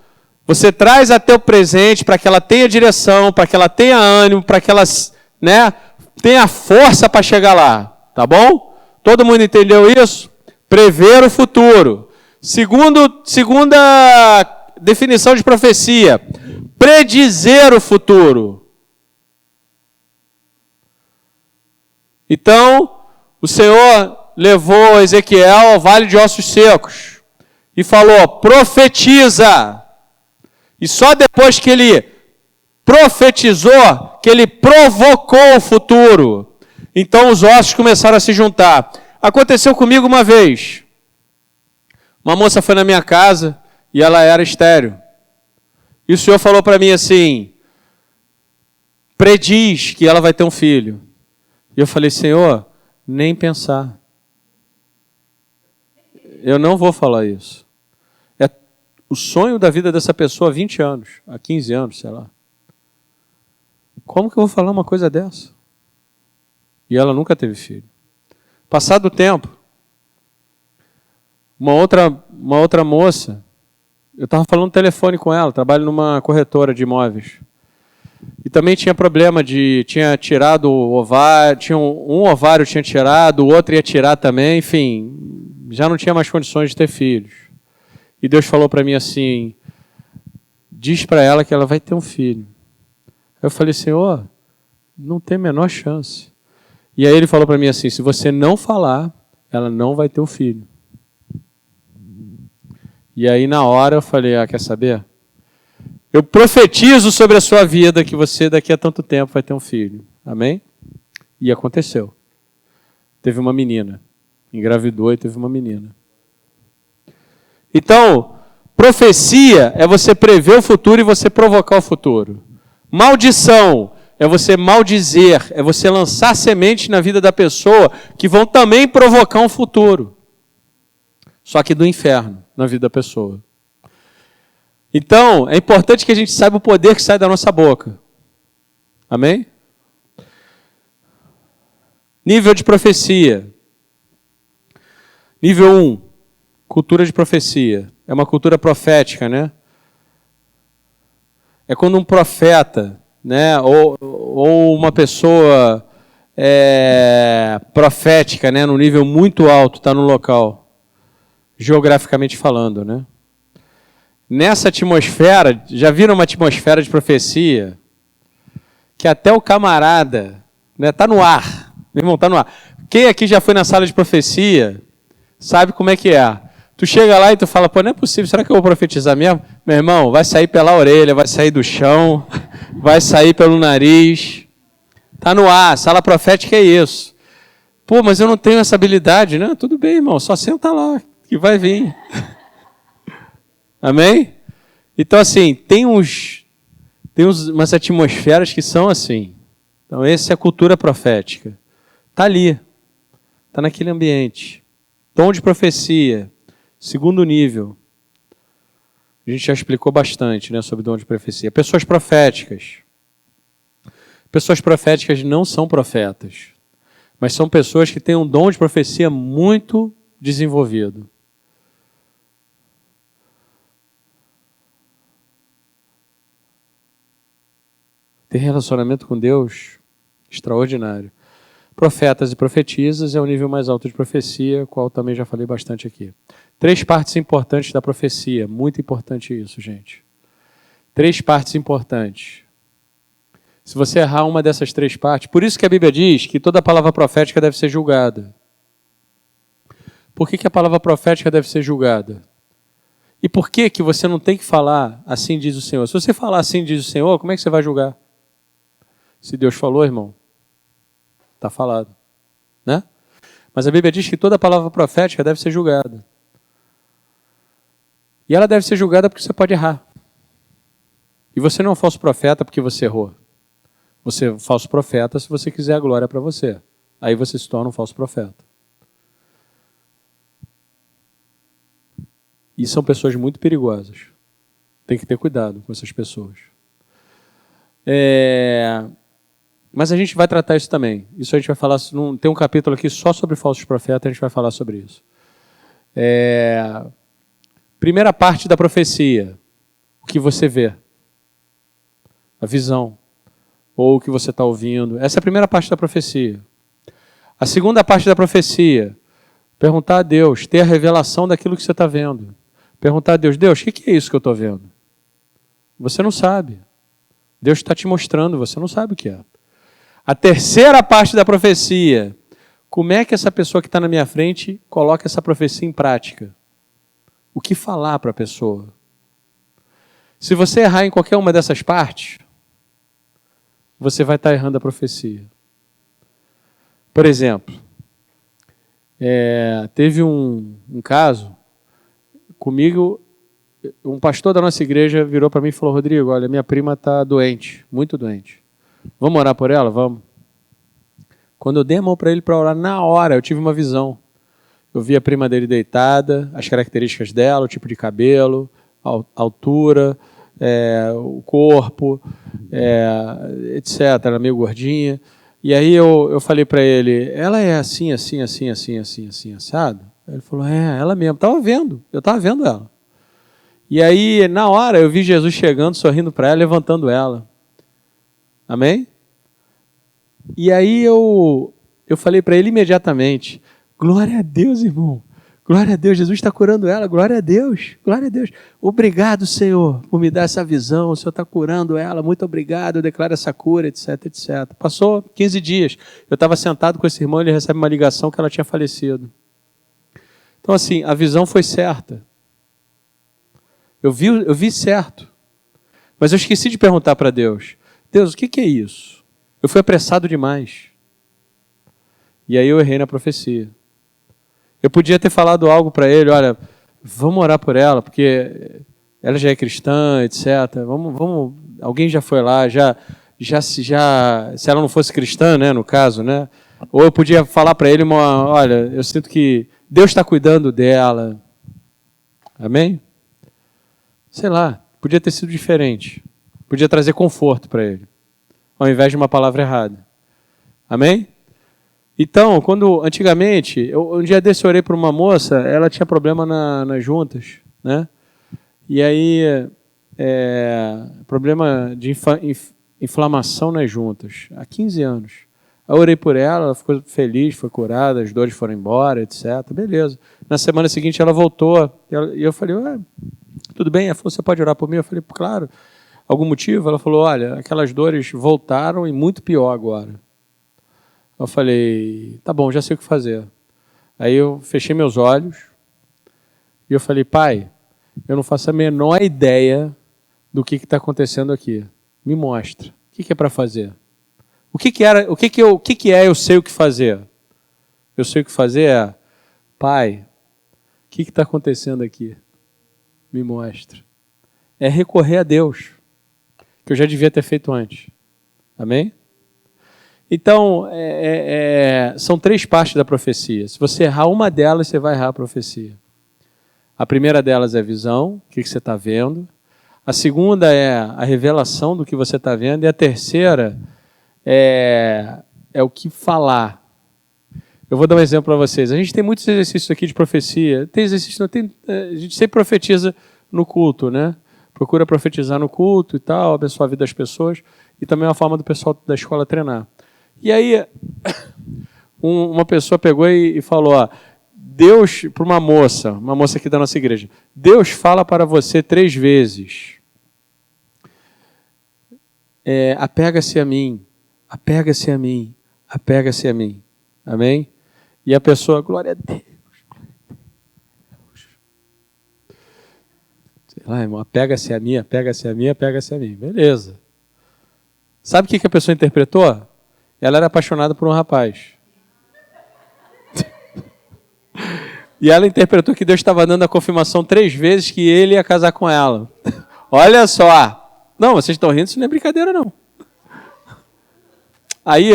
Você traz até o presente para que ela tenha direção, para que ela tenha ânimo, para que ela tenha força para chegar lá. Tá bom? Todo mundo entendeu isso? Prever o futuro. Segunda definição de profecia. Predizer o futuro. Então, o Senhor levou Ezequiel ao vale de ossos secos e falou, profetiza. E só depois que ele profetizou, que ele provocou o futuro, então os ossos começaram a se juntar. Aconteceu comigo uma vez. Uma moça foi na minha casa e ela era estéril. E o Senhor falou para mim assim, prediz que ela vai ter um filho. E eu falei, Senhor, nem pensar. Eu não vou falar isso. É o sonho da vida dessa pessoa há 20 anos, há 15 anos, sei lá. Como que eu vou falar uma coisa dessa? E ela nunca teve filho. Passado o tempo, uma outra moça, eu estava falando no telefone com ela, trabalho numa corretora de imóveis. E também tinha problema tinha tirado o ovário, um ovário tinha tirado, o outro ia tirar também, enfim, já não tinha mais condições de ter filhos. E Deus falou para mim assim, diz para ela que ela vai ter um filho. Eu falei, Senhor, não tem a menor chance. E aí ele falou para mim assim, se você não falar, ela não vai ter um filho. E aí na hora eu falei, quer saber? Eu profetizo sobre a sua vida que você daqui a tanto tempo vai ter um filho. Amém? E aconteceu. Teve uma menina. Engravidou e teve uma menina. Então, profecia é você prever o futuro e você provocar o futuro. Maldição é você maldizer, é você lançar sementes na vida da pessoa que vão também provocar um futuro. Só que do inferno na vida da pessoa. Então, é importante que a gente saiba o poder que sai da nossa boca. Amém? Nível de profecia. Nível 1, cultura de profecia. É uma cultura profética, né? É quando um profeta, né, ou uma pessoa profética, né, num nível muito alto, está no local, geograficamente falando, né? Nessa atmosfera, já viram uma atmosfera de profecia? que até o camarada, né, tá no ar. Meu irmão, tá no ar. Quem aqui já foi na sala de profecia, sabe como é que é. Tu chega lá e tu fala, pô, não é possível, será que eu vou profetizar mesmo? Meu irmão, vai sair pela orelha, vai sair do chão, vai sair pelo nariz. Tá no ar, sala profética é isso. Pô, mas eu não tenho essa habilidade. Não, tudo bem, irmão, só senta lá, que vai vir. Amém? Então, assim, tem umas atmosferas que são assim. Então, essa é a cultura profética. Está ali. Está naquele ambiente. Dom de profecia. Segundo nível. A gente já explicou bastante, né, sobre dom de profecia. Pessoas proféticas. Pessoas proféticas não são profetas. Mas são pessoas que têm um dom de profecia muito desenvolvido. Tem relacionamento com Deus extraordinário. Profetas e profetisas é o nível mais alto de profecia, qual também já falei bastante aqui. 3 partes importantes da profecia. Muito importante isso, gente. 3 partes importantes. Se você errar uma dessas 3 partes, por isso que a Bíblia diz que toda palavra profética deve ser julgada. Por que a palavra profética deve ser julgada? E por que você não tem que falar assim diz o Senhor? Se você falar assim diz o Senhor, como é que você vai julgar? Se Deus falou, irmão, está falado, né? Mas a Bíblia diz que toda palavra profética deve ser julgada. E ela deve ser julgada porque você pode errar. E você não é um falso profeta porque você errou. Você é um falso profeta se você quiser a glória para você. Aí você se torna um falso profeta. E são pessoas muito perigosas. Tem que ter cuidado com essas pessoas. Mas a gente vai tratar isso também. Isso a gente vai falar. Tem um capítulo aqui só sobre falsos profetas, a gente vai falar sobre isso. Primeira parte da profecia. O que você vê. A visão. Ou o que você está ouvindo. Essa é a primeira parte da profecia. A segunda parte da profecia. Perguntar a Deus. Ter a revelação daquilo que você está vendo. Perguntar a Deus. Deus, o que é isso que eu estou vendo? Você não sabe. Deus está te mostrando. Você não sabe o que é. A terceira parte da profecia. Como é que essa pessoa que está na minha frente coloca essa profecia em prática? O que falar para a pessoa? Se você errar em qualquer uma dessas partes, você vai estar errando a profecia. Por exemplo, teve um caso comigo, um pastor da nossa igreja virou para mim e falou, Rodrigo, olha, minha prima está doente, muito doente. Vamos orar por ela? Vamos. Quando eu dei a mão para ele para orar, na hora eu tive uma visão. Eu vi a prima dele deitada, as características dela, o tipo de cabelo, a altura, o corpo, etc. Ela é meio gordinha. E aí eu falei para ele, ela é assim, assim, assim, assim, assim, assim, assado? Ele falou, ela mesmo. Eu estava vendo ela. E aí, na hora, eu vi Jesus chegando, sorrindo para ela, levantando ela. Amém? E aí eu falei para ele imediatamente, glória a Deus, irmão. Glória a Deus, Jesus está curando ela, glória a Deus, glória a Deus. Obrigado, Senhor, por me dar essa visão, o Senhor está curando ela, muito obrigado, eu declaro essa cura, etc, etc. Passou 15 dias, eu estava sentado com esse irmão, ele recebe uma ligação que ela tinha falecido. Então assim, a visão foi certa. Eu vi certo. Mas eu esqueci de perguntar para Deus, Deus, o que é isso? Eu fui apressado demais. E aí eu errei na profecia. Eu podia ter falado algo para ele, olha, vamos orar por ela, porque ela já é cristã, etc. Vamos, alguém já foi lá, se ela não fosse cristã, né, no caso, né? Ou eu podia falar para ele, olha, eu sinto que Deus está cuidando dela. Amém? Sei lá, podia ter sido diferente. Podia trazer conforto para ele, ao invés de uma palavra errada. Amém? Então, antigamente, um dia desse eu orei para uma moça, ela tinha problema nas juntas, né? E aí, problema de inflamação nas juntas, há 15 anos. Eu orei por ela ficou feliz, foi curada, as dores foram embora, etc. Beleza. Na semana seguinte ela voltou, e eu falei, tudo bem? Ela falou, você pode orar por mim? Eu falei, claro. algum motivo? Ela falou, olha, aquelas dores voltaram e muito pior agora. Eu falei, tá bom, já sei o que fazer. Aí eu fechei meus olhos e eu falei, pai, eu não faço a menor ideia do que está acontecendo aqui. Me mostra. O que é para fazer? O que é eu sei o que fazer? Eu sei o que fazer é, pai, o que está acontecendo aqui? Me mostra. É recorrer a Deus, que eu já devia ter feito antes. Amém? Então, são 3 partes da profecia. Se você errar uma delas, você vai errar a profecia. A primeira delas é a visão, o que você está vendo. A segunda é a revelação do que você está vendo. E a terceira é o que falar. Eu vou dar um exemplo para vocês. A gente tem muitos exercícios aqui de profecia. Tem exercício, não tem, a gente sempre profetiza no culto, né? Procura profetizar no culto e tal, abençoar a vida das pessoas. E também é uma forma do pessoal da escola treinar. E aí, uma pessoa pegou e falou, ó, Deus, para uma moça aqui da nossa igreja, Deus fala para você 3 vezes. Apega-se a mim, apega-se a mim, apega-se a mim. Amém? E a pessoa, glória a Deus. Sei lá, irmão, apega-se a mim, apega-se a mim, apega-se a mim. Beleza. Sabe o que a pessoa interpretou? Ela era apaixonada por um rapaz. E ela interpretou que Deus estava dando a confirmação 3 vezes que ele ia casar com ela. Olha só. Não, vocês estão rindo, isso não é brincadeira, não. Aí,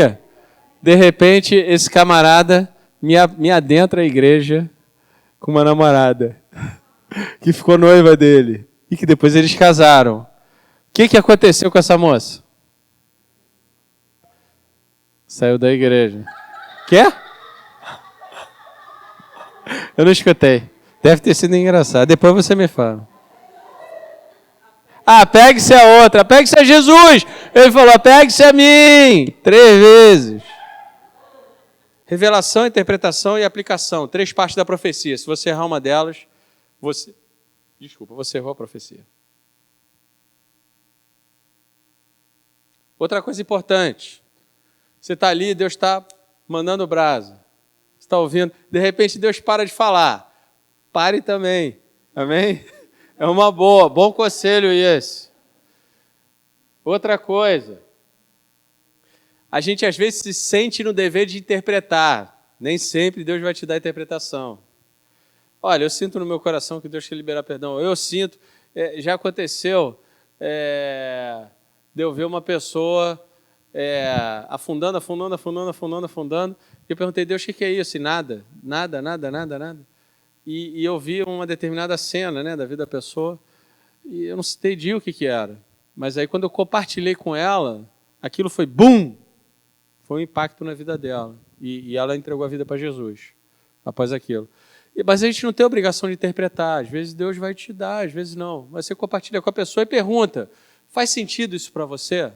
de repente, esse camarada me adentra a igreja com uma namorada que ficou noiva dele e que depois eles casaram. O que aconteceu com essa moça? Saiu da igreja. Quê? Eu não escutei. Deve ter sido engraçado. Depois você me fala. Pegue-se a outra. Pegue-se a Jesus. Ele falou, pegue-se a mim. 3 vezes. Revelação, interpretação e aplicação. 3 partes da profecia. Se você errar uma delas, você errou a profecia. Outra coisa importante. Você está ali, Deus está mandando brasa. Você está ouvindo? De repente, Deus para de falar. Pare também. Amém? É uma boa. Bom conselho esse. Outra coisa. A gente, às vezes, se sente no dever de interpretar. Nem sempre Deus vai te dar a interpretação. Olha, eu sinto no meu coração que Deus quer liberar perdão. Eu sinto. Já aconteceu de eu ver uma pessoa afundando. E eu perguntei, Deus, o que é isso? E nada. E eu vi uma determinada cena, né, da vida da pessoa, e eu não entendi o que era. Mas aí quando eu compartilhei com ela, aquilo foi BUM! Foi um impacto na vida dela. E ela entregou a vida para Jesus após aquilo. Mas a gente não tem obrigação de interpretar. Às vezes Deus vai te dar, às vezes não. Mas você compartilha com a pessoa e pergunta, faz sentido isso para você?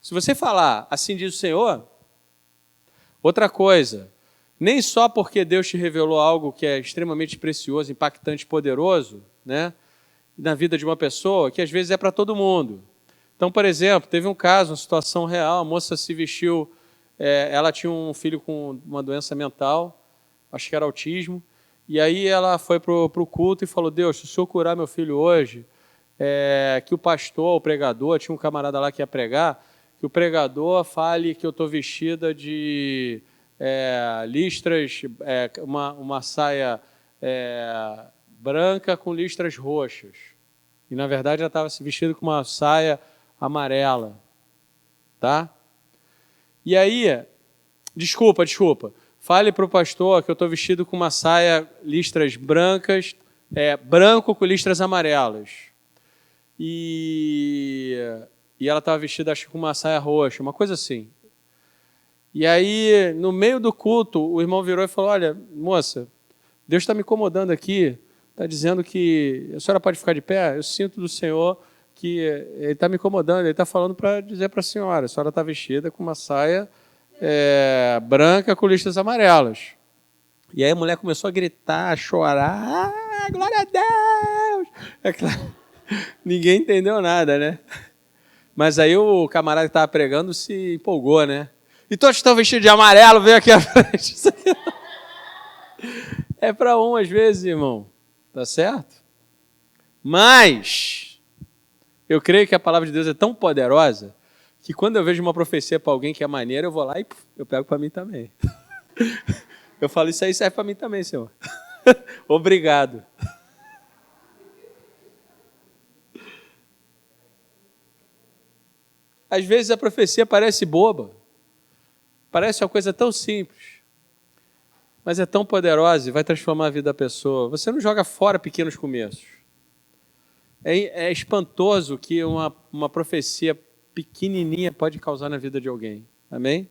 Se você falar, assim diz o Senhor, outra coisa, nem só porque Deus te revelou algo que é extremamente precioso, impactante, poderoso, né, na vida de uma pessoa, que às vezes é para todo mundo. Então, por exemplo, teve um caso, uma situação real, a moça se vestiu, ela tinha um filho com uma doença mental, acho que era autismo, e aí ela foi para o culto e falou, Deus, se o Senhor curar meu filho hoje, que o pastor, o pregador, tinha um camarada lá que ia pregar, que o pregador fale que eu estou vestida de listras, uma saia branca com listras roxas. E, na verdade, ela estava se vestida com uma saia amarela. Tá? E aí, desculpa, fale para o pastor que eu estou vestido com uma saia, listras brancas, branco com listras amarelas. E ela estava vestida, acho que com uma saia roxa, uma coisa assim. E aí, no meio do culto, o irmão virou e falou, olha, moça, Deus está me incomodando aqui, está dizendo que a senhora pode ficar de pé? Eu sinto do Senhor que Ele está me incomodando, Ele está falando para dizer para a senhora está vestida com uma saia branca com listras amarelas. E aí a mulher começou a gritar, a chorar, glória a Deus! Ninguém entendeu nada, né? Mas aí o camarada que estava pregando se empolgou, né? E todos estão vestidos de amarelo, veio aqui à frente. É para um às vezes, irmão. Tá certo? Mas eu creio que a palavra de Deus é tão poderosa que quando eu vejo uma profecia para alguém que é maneira, eu vou lá e eu pego para mim também. Eu falo, isso aí serve para mim também, Senhor. Obrigado. Às vezes a profecia parece boba, parece uma coisa tão simples, mas é tão poderosa e vai transformar a vida da pessoa. Você não joga fora pequenos começos. É espantoso o que uma profecia pequenininha pode causar na vida de alguém. Amém?